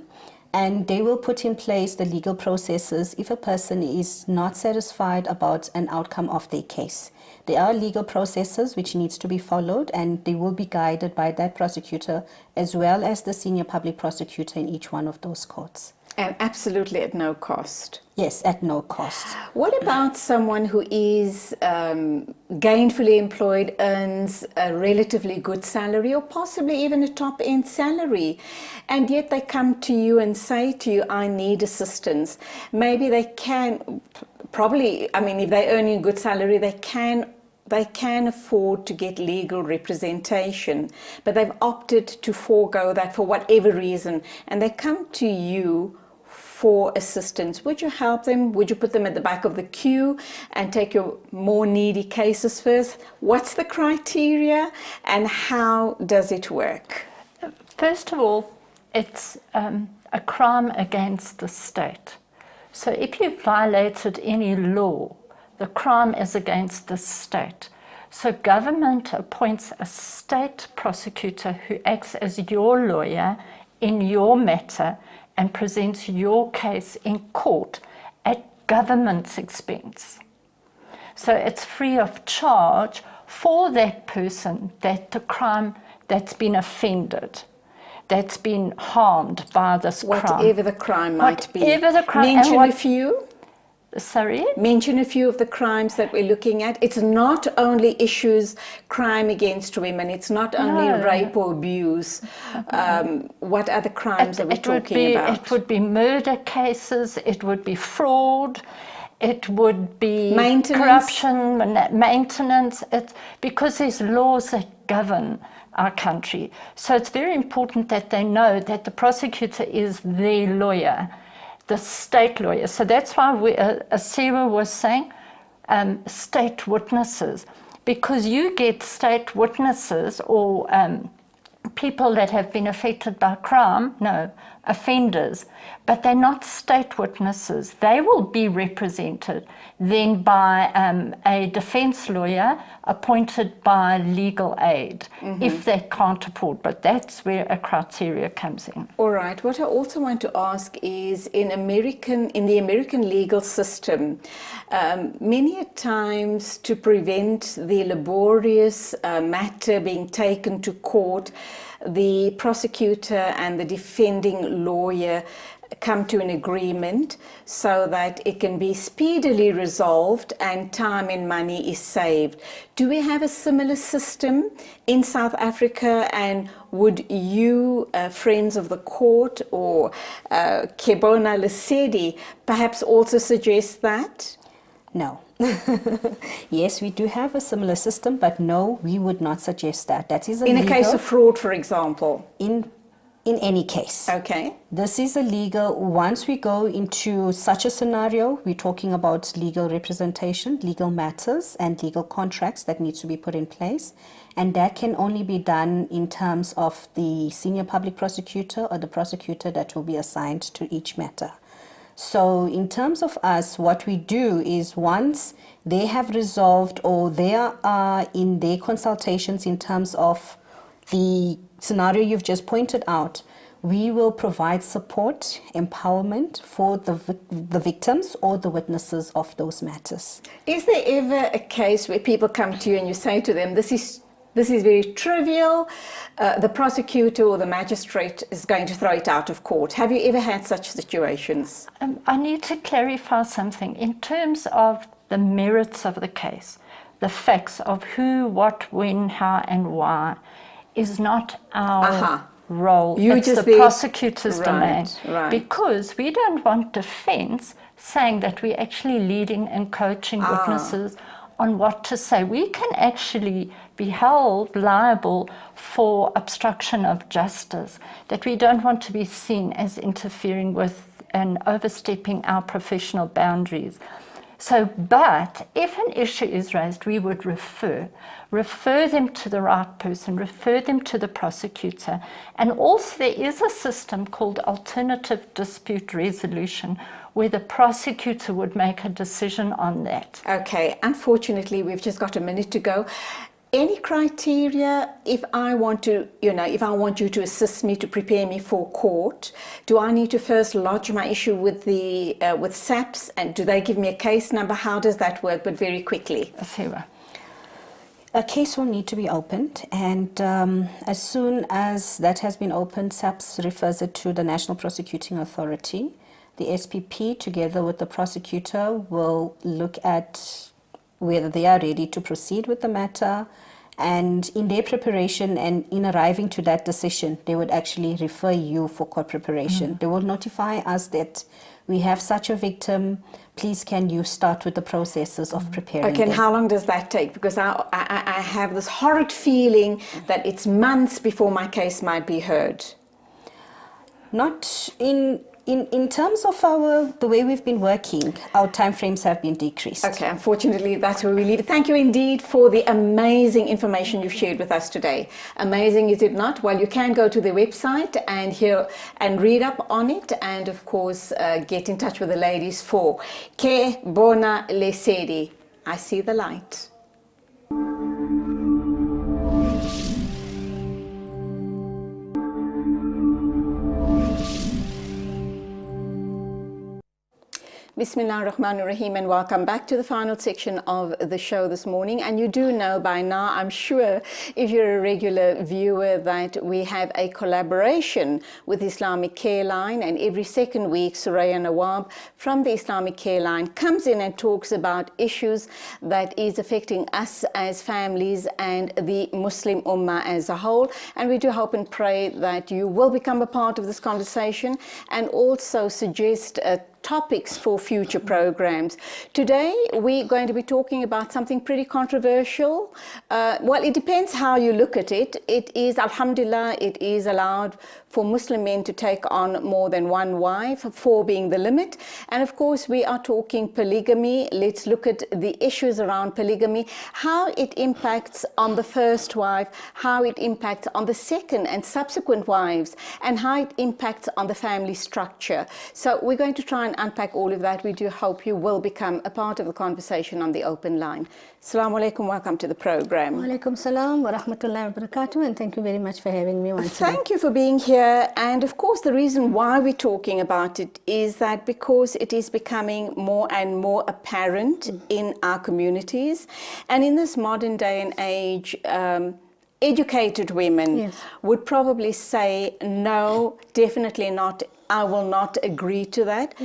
and they will put in place the legal processes if a person is not satisfied about an outcome of their case. There are legal processes which needs to be followed, and they will be guided by that prosecutor as well as the senior public prosecutor in each one of those courts. And absolutely at no cost. Yes, at no cost. What about someone who is gainfully employed, earns a relatively good salary or possibly even a top-end salary, and yet they come to you and say to you, I need assistance? Maybe they can, probably, I mean, if they're earning a good salary, they can afford to get legal representation, but they've opted to forego that for whatever reason, and they come to you for assistance. Would you help them? Would you put them at the back of the queue and take your more needy cases first? What's the criteria and how does it work? First of all, it's a crime against the state. So if you've violated any law, the crime is against the state. So government appoints a state prosecutor who acts as your lawyer in your matter and presents your case in court at government's expense. So it's free of charge for that person, that the crime that's been offended, that's been harmed by this crime. Whatever the crime might be. Whatever the crime. Mention a few. Sorry? Mention a few of the crimes that we're looking at. It's not only issues, crime against women. It's not only rape or abuse. What other crimes are we talking about? It would be murder cases. It would be fraud. It would be corruption, maintenance. Because there's laws that govern our country. So it's very important that they know that the prosecutor is their lawyer, the state lawyer. So that's why Sarah was saying state witnesses, because you get state witnesses or people that have been affected by crime, offenders, but they're not state witnesses. They will be represented then by a defense lawyer appointed by legal aid, if they can't afford, but that's where a criteria comes in. All right. What I also want to ask is, in the American legal system, many a times to prevent the laborious matter being taken to court, the prosecutor and the defending lawyer come to an agreement so that it can be speedily resolved and time and money is saved. Do we have a similar system in South Africa, and would you, friends of the court, or Kebona Lesedi, perhaps also suggest that? No. Yes, we do have a similar system, but no, we would not suggest that. That is illegal. In a case of fraud, for example? In any case. Okay. This is illegal. Once we go into such a scenario, we're talking about legal representation, legal matters, and legal contracts that need to be put in place. And that can only be done in terms of the senior public prosecutor or the prosecutor that will be assigned to each matter. So in terms of us, what we do is once they have resolved or they are in their consultations in terms of the scenario you've just pointed out, we will provide support, empowerment for the victims or the witnesses of those matters. Is there ever a case where people come to you and you say to them, this is very trivial, the prosecutor or the magistrate is going to throw it out of court? Have you ever had such situations? I need to clarify something. In terms of the merits of the case, the facts of who, what, when, how, and why, is not our role. It's the prosecutor's domain. Right. Because we don't want defense saying that we're actually leading and coaching witnesses on what to say. We can actually be held liable for obstruction of justice, that we don't want to be seen as interfering with and overstepping our professional boundaries. So, but if an issue is raised, we would refer them to the right person, refer them to the prosecutor. And also there is a system called alternative dispute resolution, where the prosecutor would make a decision on that. Okay, unfortunately, we've just got a minute to go. Any criteria if I want to, if I want you to assist me to prepare me for court? Do I need to first lodge my issue with the with SAPS, and do they give me a case number? How does that work? But very quickly. A case will need to be opened, and as soon as that has been opened, SAPS refers it to the National Prosecuting Authority. The SPP, together with the prosecutor, will look at whether they are ready to proceed with the matter, and in their preparation and in arriving to that decision, they would actually refer you for court preparation. They will notify us that we have such a victim, please can you start with the processes of preparing Okay, and them. how long does that take? Because I have this horrid feeling that it's months before my case might be heard. Not in terms of the way we've been working, our timeframes have been decreased. Okay, unfortunately, that's where we leave it. Thank you indeed for the amazing information you've shared with us today. Amazing, is it not? Well, you can go to the website and hear and read up on it, and of course, get in touch with the ladies for Ke Bona Lesedi. I see the light. Bismillah ar-Rahman ar-Rahim, and welcome back to the final section of the show this morning. And you do know by now, I'm sure, if you're a regular viewer, that we have a collaboration with Islamic Care Line, and every second week Suraya Nawab from the Islamic Care Line comes in and talks about issues that is affecting us as families and the Muslim Ummah as a whole. And we do hope and pray that you will become a part of this conversation and also suggest topics for future programs. Today we're going to be talking about something pretty controversial. Well, it depends how you look at it. It is, alhamdulillah, it is allowed for Muslim men to take on more than one wife, 4 being the limit. And of course, we are talking polygamy. Let's look at the issues around polygamy, how it impacts on the first wife, how it impacts on the second and subsequent wives, and how it impacts on the family structure. So we're going to try and unpack all of that. We do hope you will become a part of the conversation on the open line. Assalamu alaikum, welcome to the program. Wa alaikum salam wa rahmatullahi wa barakatuh, and thank you very much for having me once again. Thank you for being here. And of course, the reason why we're talking about it is that because it is becoming more and more apparent in our communities. And in this modern day and age, educated women would probably say, no, definitely not, I will not agree to that.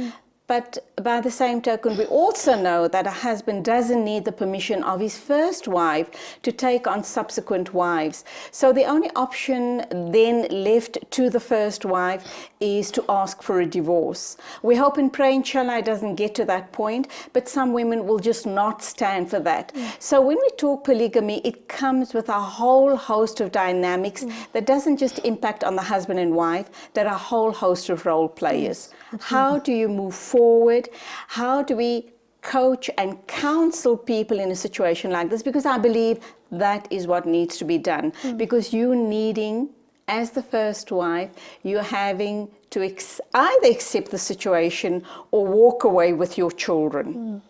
But by the same token, we also know that a husband doesn't need the permission of his first wife to take on subsequent wives. So the only option then left to the first wife is to ask for a divorce. We hope and pray, inshallah, it doesn't get to that point, but some women will just not stand for that. So when we talk polygamy, it comes with a whole host of dynamics that doesn't just impact on the husband and wife, there are a whole host of role players. How do you move forward? How do we coach and counsel people in a situation like this? Because I believe that is what needs to be done. Because you needing, as the first wife, you're having to either accept the situation or walk away with your children.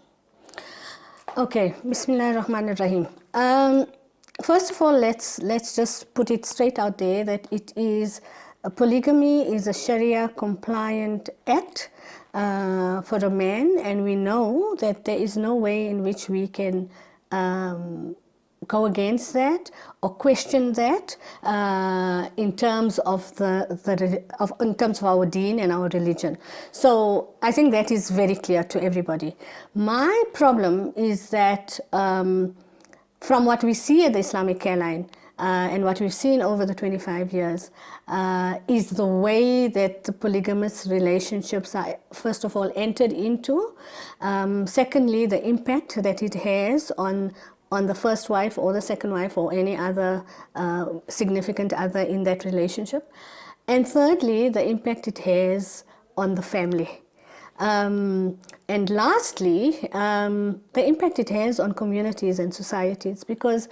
Okay, Bismillah ar-Rahman ar-Rahim. First of all, let's just put it straight out there that it is polygamy is a Sharia compliant act for a man, and we know that there is no way in which we can go against that or question that in terms of in terms of our deen and our religion. So I think that is very clear to everybody. My problem is that from what we see at the Islamic Care Line, and what we've seen over the 25 years is the way that the polygamous relationships are, first of all, entered into. Secondly, the impact that it has on the first wife or the second wife or any other significant other in that relationship. And thirdly, the impact it has on the family. And lastly, the impact it has on communities and societies, because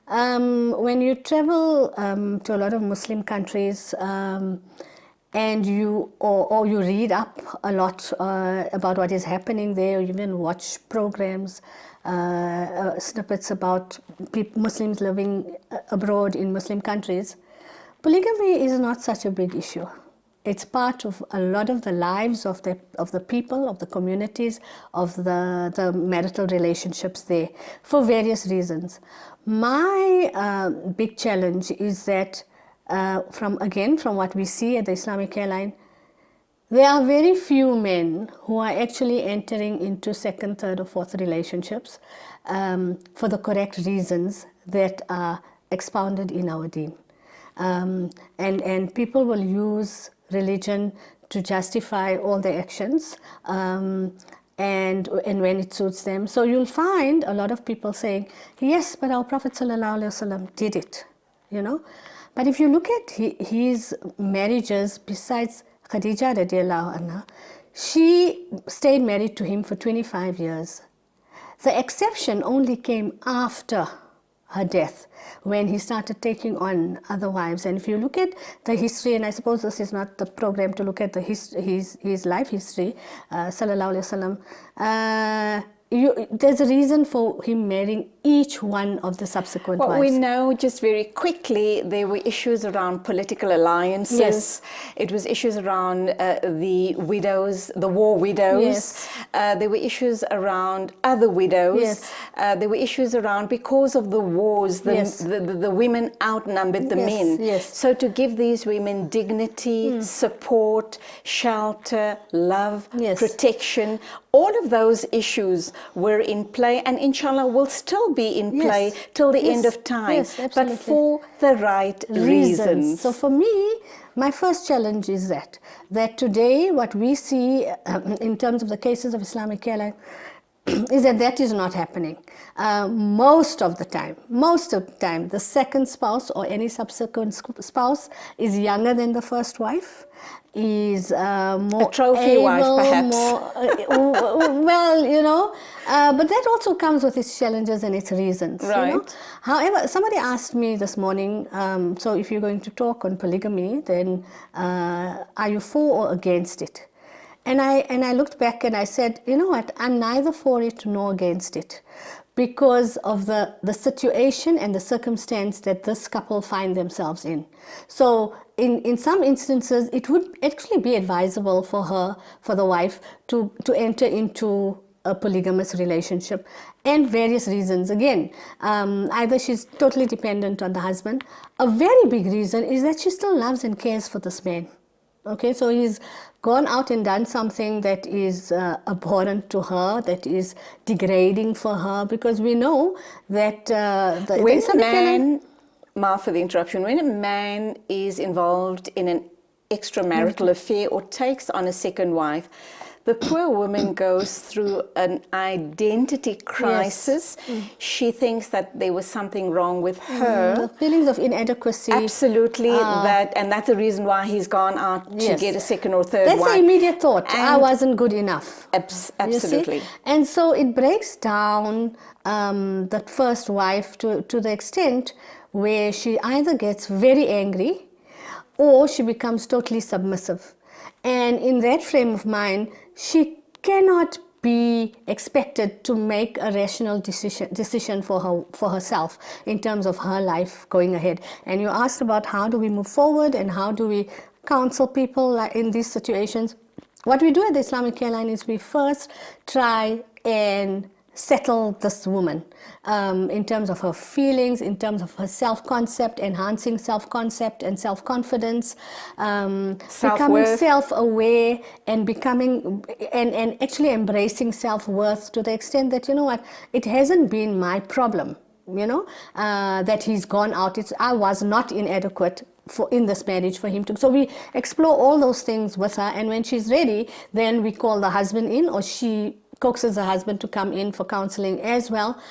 when you travel to a lot of Muslim countries, and you or you read up a lot about what is happening there, or even watch programs, snippets about Muslims living abroad in Muslim countries, polygamy is not such a big issue. It's part of a lot of the lives of the people, of the communities, of the marital relationships there, for various reasons. My big challenge is that from what we see at the Islamic Airline, there are very few men who are actually entering into second, third, or fourth relationships for the correct reasons that are expounded in our deen. And people will use religion to justify all their actions, and when it suits them. So you'll find a lot of people saying, yes, but our Prophet ﷺ did it, you know. But if you look at his marriages, besides Khadija radiallahu anha, she stayed married to him for 25 years. The exception only came after her death, when he started taking on other wives. And if you look at the history, and I suppose this is not the program to look at his life history, sallallahu alaihi wasallam, there's a reason for him marrying each one of the subsequent wives. What we know, just very quickly, there were issues around political alliances. Yes. It was issues around the widows, the war widows. Yes. There were issues around other widows. Yes. There were issues around, because of the wars, Yes. the women outnumbered the Yes, men. yes. So to give these women dignity, support, shelter, love, Yes. protection, all of those issues were in play, and inshallah will still be in play Yes. till the Yes. end of time, Yes, but absolutely. for the right reasons. So for me, my first challenge is that today what we see in terms of the cases of Islamic Airline is that is not happening. Most of the time, the second spouse or any subsequent spouse is younger than the first wife, is more A trophy wife, perhaps. Well, you know, but that also comes with its challenges and its reasons. Right. You know? However, somebody asked me this morning, so if you're going to talk on polygamy, then are you for or against it? And I looked back and I said, you know what, I'm neither for it nor against it, because of the situation and the circumstance that this couple find themselves in. So in some instances, it would actually be advisable for the wife to enter into a polygamous relationship, and various reasons. Again, either she's totally dependent on the husband. A very big reason is that she still loves and cares for this man. Okay, so he's gone out and done something that is abhorrent to her, that is degrading for her, because we know that When a man, Maaf for the interruption, when a man is involved in an extramarital affair or takes on a second wife, the poor woman goes through an identity crisis. She thinks that there was something wrong with her. the feelings of inadequacy. Absolutely, and that's the reason why he's gone out to Yes. get a second or third That's wife. the immediate thought. I And- wasn't good enough. You see? Absolutely. And so it breaks down that first wife to the extent where she either gets very angry or she becomes totally submissive. And in that frame of mind, she cannot be expected to make a rational decision for herself in terms of her life going ahead. And you asked about how do we move forward and how do we counsel people in these situations. What we do at the Islamic Airline is we first try and settle this woman in terms of her feelings, in terms of her self-concept, enhancing self-concept and self-confidence, becoming Self-worth. self-aware and becoming and actually embracing self-worth to the extent that, you know what, it hasn't been my problem, you know, that he's gone out. I was not inadequate in this marriage for him to. So we explore all those things with her, and when she's ready, then we call the husband in, or she coaxes her husband to come in for counseling as well.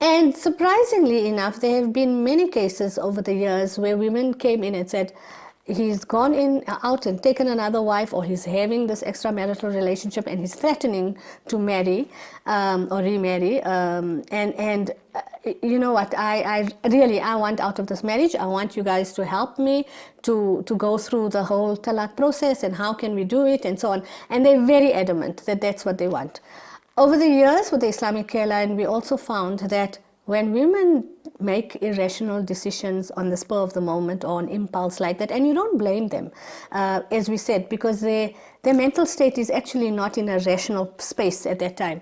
And surprisingly enough, there have been many cases over the years where women came in and said, he's gone out and taken another wife, or he's having this extramarital relationship and he's threatening to marry or remarry, and you know what, I really want out of this marriage. I want you guys to help me to go through the whole talaq process, and how can we do it, and so on. And they're very adamant that that's what they want. Over the years with the Islamic Care Line, we also found that when women make irrational decisions on the spur of the moment or on impulse like that, and you don't blame them, as we said, because their mental state is actually not in a rational space at that time.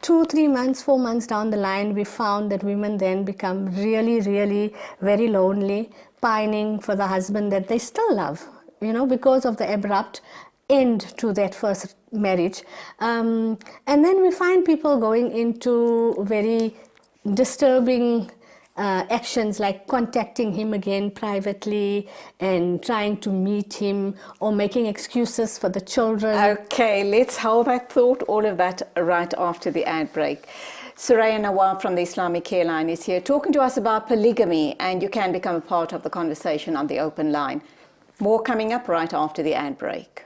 2, 3 months, 4 months down the line, we found that women then become really, really very lonely, pining for the husband that they still love, you know, because of the abrupt end to that first marriage. And then we find people going into very disturbing actions, like contacting him again privately and trying to meet him, or making excuses for the children. Okay, let's hold that thought, all of that, right after the ad break. Soraya Nawab from the Islamic Care Line is here talking to us about polygamy, and you can become a part of the conversation on the open line. More coming up right after the ad break.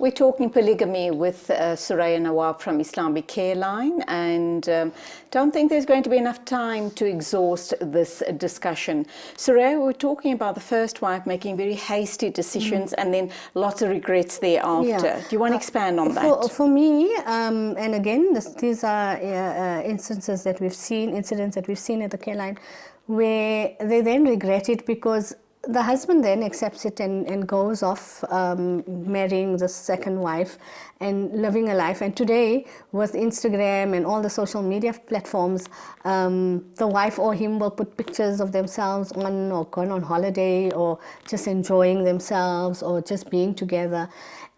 We're talking polygamy with Soraya Nawab from Islamic Care Line, and don't think there's going to be enough time to exhaust this discussion. Soraya, we're talking about the first wife making very hasty decisions and then lots of regrets thereafter. Yeah. Do you want to expand on that? For me, and again, these are instances that we've seen, incidents that we've seen at the Care Line, where they then regret it because the husband then accepts it and goes off marrying the second wife and living a life. And today, with Instagram and all the social media platforms, the wife or him will put pictures of themselves on, or gone on holiday, or just enjoying themselves, or just being together.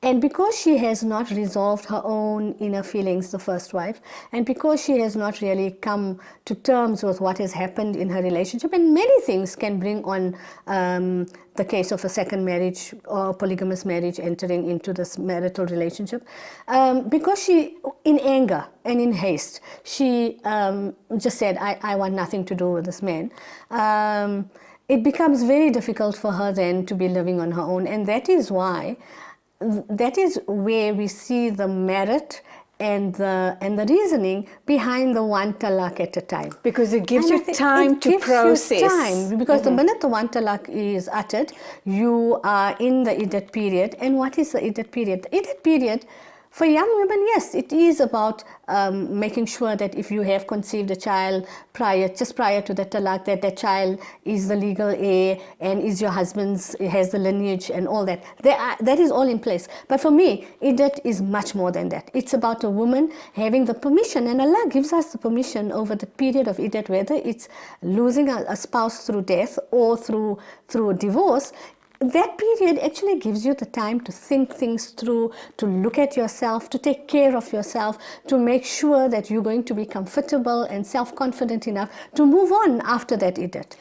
And because she has not resolved her own inner feelings, the first wife, and because she has not really come to terms with what has happened in her relationship, and many things can bring on the case of a second marriage or polygamous marriage entering into this marital relationship, because she, in anger and in haste, she just said, I want nothing to do with this man. It becomes very difficult for her then to be living on her own, and that is why. That is where we see the merit and the reasoning behind the one talaq at a time. Because it gives you time to process. It gives you time, because the minute the one talaq is uttered, you are in the iddat period. And what is the iddat period? The iddat period, for young women, yes, it is about making sure that if you have conceived a child just prior to the talaq, that child is the legal heir and is your husband's, has the lineage and all that. That is all in place. But for me, iddat is much more than that. It's about a woman having the permission, and Allah gives us the permission over the period of iddat, whether it's losing a spouse through death or through divorce. That period actually gives you the time to think things through, to look at yourself, to take care of yourself, to make sure that you're going to be comfortable and self-confident enough to move on after that iddat.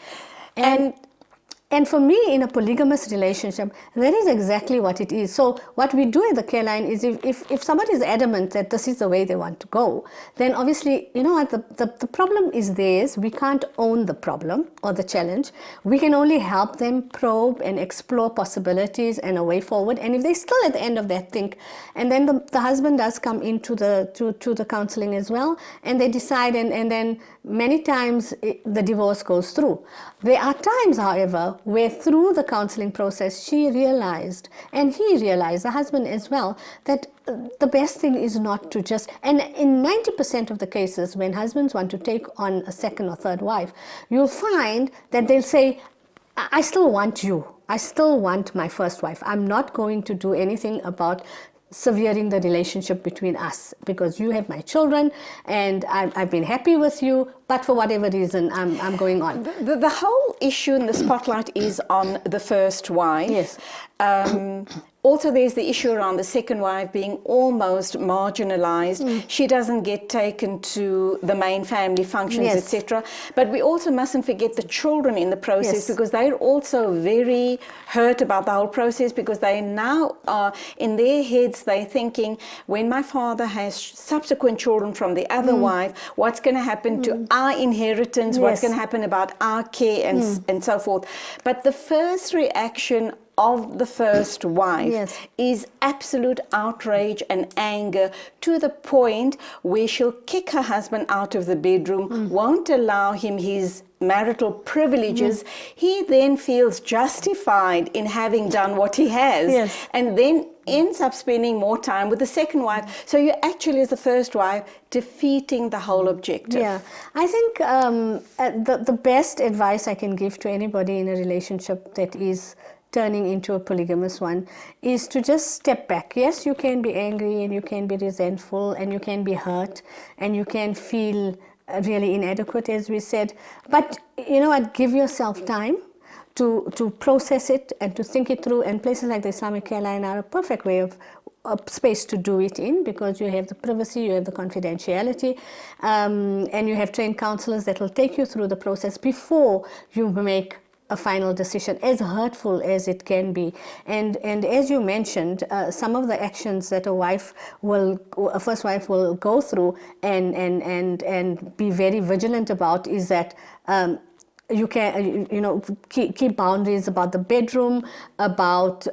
And for me, in a polygamous relationship, that is exactly what it is. So what we do at the Care Line is, if somebody is adamant that this is the way they want to go, then obviously, you know what, the problem is theirs. We can't own the problem or the challenge. We can only help them probe and explore possibilities and a way forward. And if they still at the end of that think, and then the husband does come into the counseling as well, and they decide, and then many times the divorce goes through. There are times, however, where through the counseling process she realized, and he realized, the husband as well, that the best thing is not to just, and in 90% of the cases when husbands want to take on a second or third wife, you'll find that they'll say, I still want you. I still want my first wife. I'm not going to do anything about severing the relationship between us, because you have my children and I've been happy with you, but for whatever reason, I'm going on. The whole issue in the spotlight is on the first wife. Yes. Also, there's the issue around the second wife being almost marginalized. She doesn't get taken to the main family functions, Yes. etc. But we also mustn't forget the children in the process, Yes. because they're also very hurt about the whole process, because they now are in their heads, they're thinking, when my father has subsequent children from the other wife, what's going to happen to our inheritance? What's Yes. going to happen about our care and so forth? But the first reaction of the first wife Yes. is absolute outrage and anger, to the point where she'll kick her husband out of the bedroom, won't allow him his marital privileges. He then feels justified in having done what he has, Yes. and then ends up spending more time with the second wife. So you're actually, as the first wife, defeating the whole objective. Yeah, I think the best advice I can give to anybody in a relationship that is turning into a polygamous one is to just step back. Yes, you can be angry and you can be resentful and you can be hurt and you can feel really inadequate, as we said, but you know what, give yourself time to process it and to think it through, and places like the Islamic Care Line are a perfect way of space to do it in, because you have the privacy, you have the confidentiality, and you have trained counselors that will take you through the process before you make a final decision, as hurtful as it can be. And as you mentioned, some of the actions that a first wife will go through and be very vigilant about is that you can, keep boundaries about the bedroom, about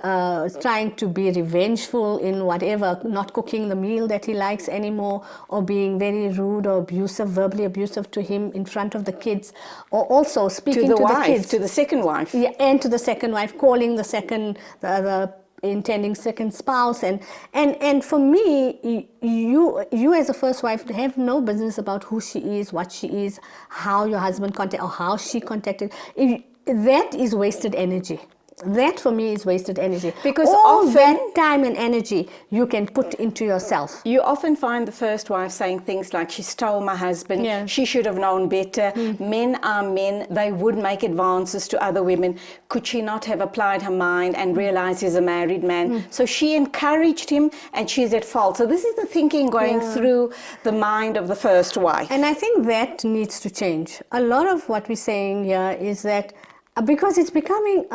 trying to be revengeful in whatever, not cooking the meal that he likes anymore, or being very rude or abusive, verbally abusive to him in front of the kids, or also speaking to the kids. To the second wife. Yeah, and to the second wife, calling the intending second spouse, and for me, you as a first wife have no business about who she is, what she is, how your husband contacted or how she contacted. That is wasted energy. That for me is wasted energy, because all often that time and energy you can put into yourself. You often find the first wife saying things like, she stole my husband, Yeah. she should have known better, men are men, they would make advances to other women. Could she not have applied her mind and realized he's a married man? So she encouraged him and she's at fault. So this is the thinking going through the mind of the first wife. And I think that needs to change. A lot of what we're saying here is that because it's becoming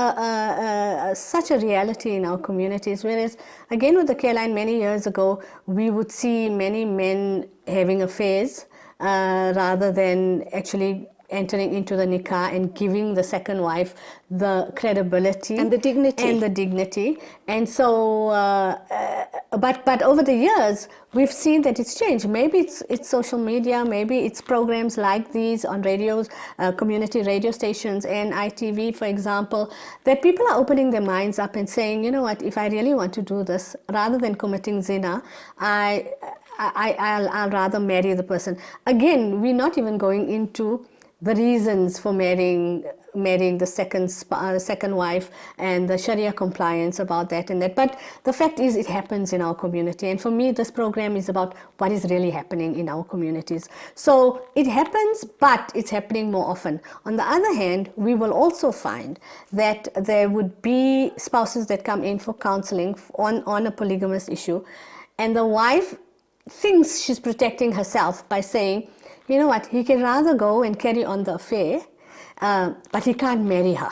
such a reality in our communities, whereas again with the care line many years ago, we would see many men having affairs rather than actually entering into the nikah and giving the second wife the credibility and the dignity. And so but over the years we've seen that it's changed. Maybe it's social media, maybe it's programs like these on radios, community radio stations and ITV, for example, that people are opening their minds up and saying, you know what, if I really want to do this, rather than committing zina, I'll rather marry the person. Again, we're not even going into the reasons for marrying the second wife and the Sharia compliance about that and that. But the fact is, it happens in our community. And for me, this program is about what is really happening in our communities. So it happens, but it's happening more often. On the other hand, we will also find that there would be spouses that come in for counseling on a polygamous issue, and the wife thinks she's protecting herself by saying, you know what, he can rather go and carry on the affair, but he can't marry her.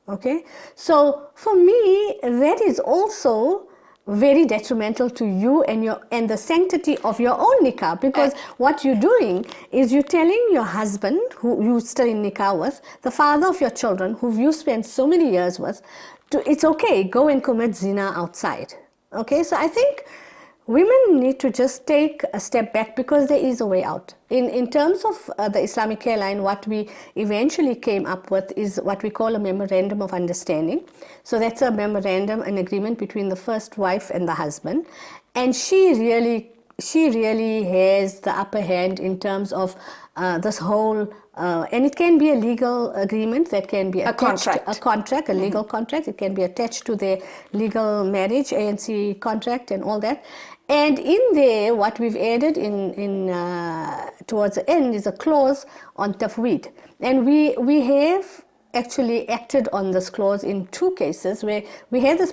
Okay? So for me, that is also very detrimental to you and the sanctity of your own nikah, because what you're doing is you're telling your husband, who you're still in nikah with, the father of your children, who you spent so many years with, it's okay, go and commit zina outside. Okay? So I think women need to just take a step back, because there is a way out. In terms of the Islamic Care Line, what we eventually came up with is what we call a memorandum of understanding. So that's a memorandum, an agreement between the first wife and the husband. And she really has the upper hand in terms of this whole, and it can be a legal agreement that can be attached, a legal contract. It can be attached to their legal marriage, ANC contract and all that. And in there, what we've added towards the end is a clause on tafweed. And we have actually acted on this clause in 2 cases where we had this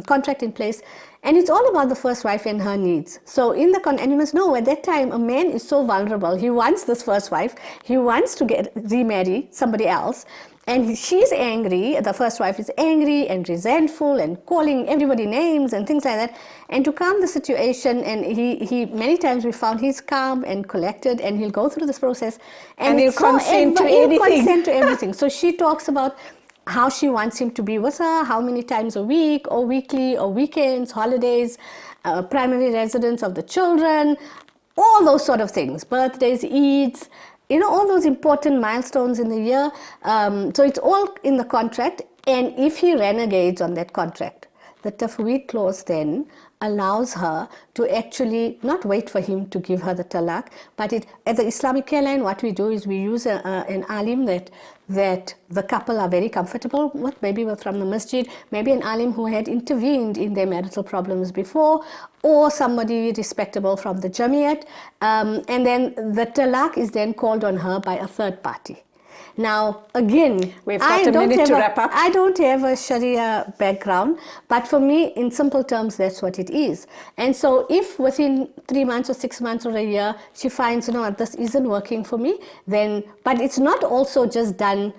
contract in place, and it's all about the first wife and her needs. So in the and you must know, at that time, a man is so vulnerable. He wants this first wife. He wants to remarry somebody else. And she's angry, the first wife is angry and resentful and calling everybody names and things like that. And to calm the situation, and he many times we found he's calm and collected, and he'll go through this process. And he'll consent to he'll anything. consent to everything. So she talks about how she wants him to be with her, how many times a week or weekly or weekends, holidays, primary residence of the children, all those sort of things, birthdays, Eids, all those important milestones in the year. So it's all in the contract. And if he renegades on that contract, the tafweed clause then allows her to actually not wait for him to give her the talaq, but at the Islamic care line, what we do is we use an alim that the couple are very comfortable with, maybe from the masjid, maybe an alim who had intervened in their marital problems before, or somebody respectable from the Jamiat, and then the talaq is then called on her by a third party. Now, again, we've got a minute to wrap up. I don't have a Sharia background, but for me, in simple terms, that's what it is. And so if within 3 months or 6 months or a year, she finds, this isn't working for me, then, but it's not also just done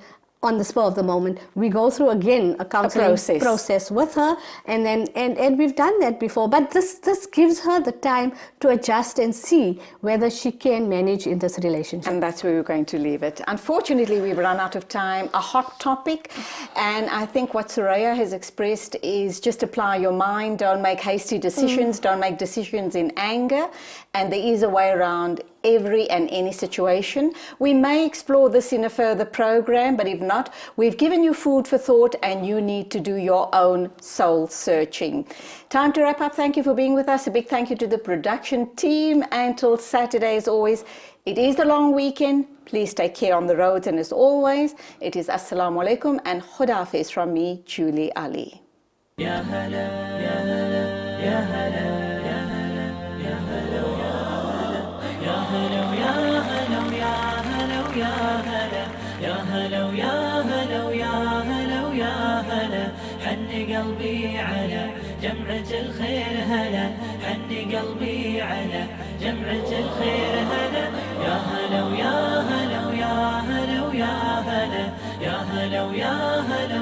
on the spur of the moment. We go through again a counseling process with her, and then and we've done that before. But this gives her the time to adjust and see whether she can manage in this relationship. And that's where we're going to leave it. Unfortunately, we've run out of time. A hot topic, and I think what Soraya has expressed is just apply your mind. Don't make hasty decisions. Don't make decisions in anger. And there is a way around every and any situation. We may explore this in a further program, but if not, we've given you food for thought, and you need to do your own soul searching. Time to wrap up. Thank you for being with us. A big thank you to the production team. Until Saturday, as always, it is the long weekend. Please take care on the roads, and as always, it is Assalamu alaikum and Khudafiz from me, Julie Alli. Ya hala, ya hala, ya hala. حن قلبي على جمعة الخير هلا، حن قلبي على جمعة الخير هلا. يا هلا ويا هلا ويا هلا ويا هلا، يا هلا ويا هلا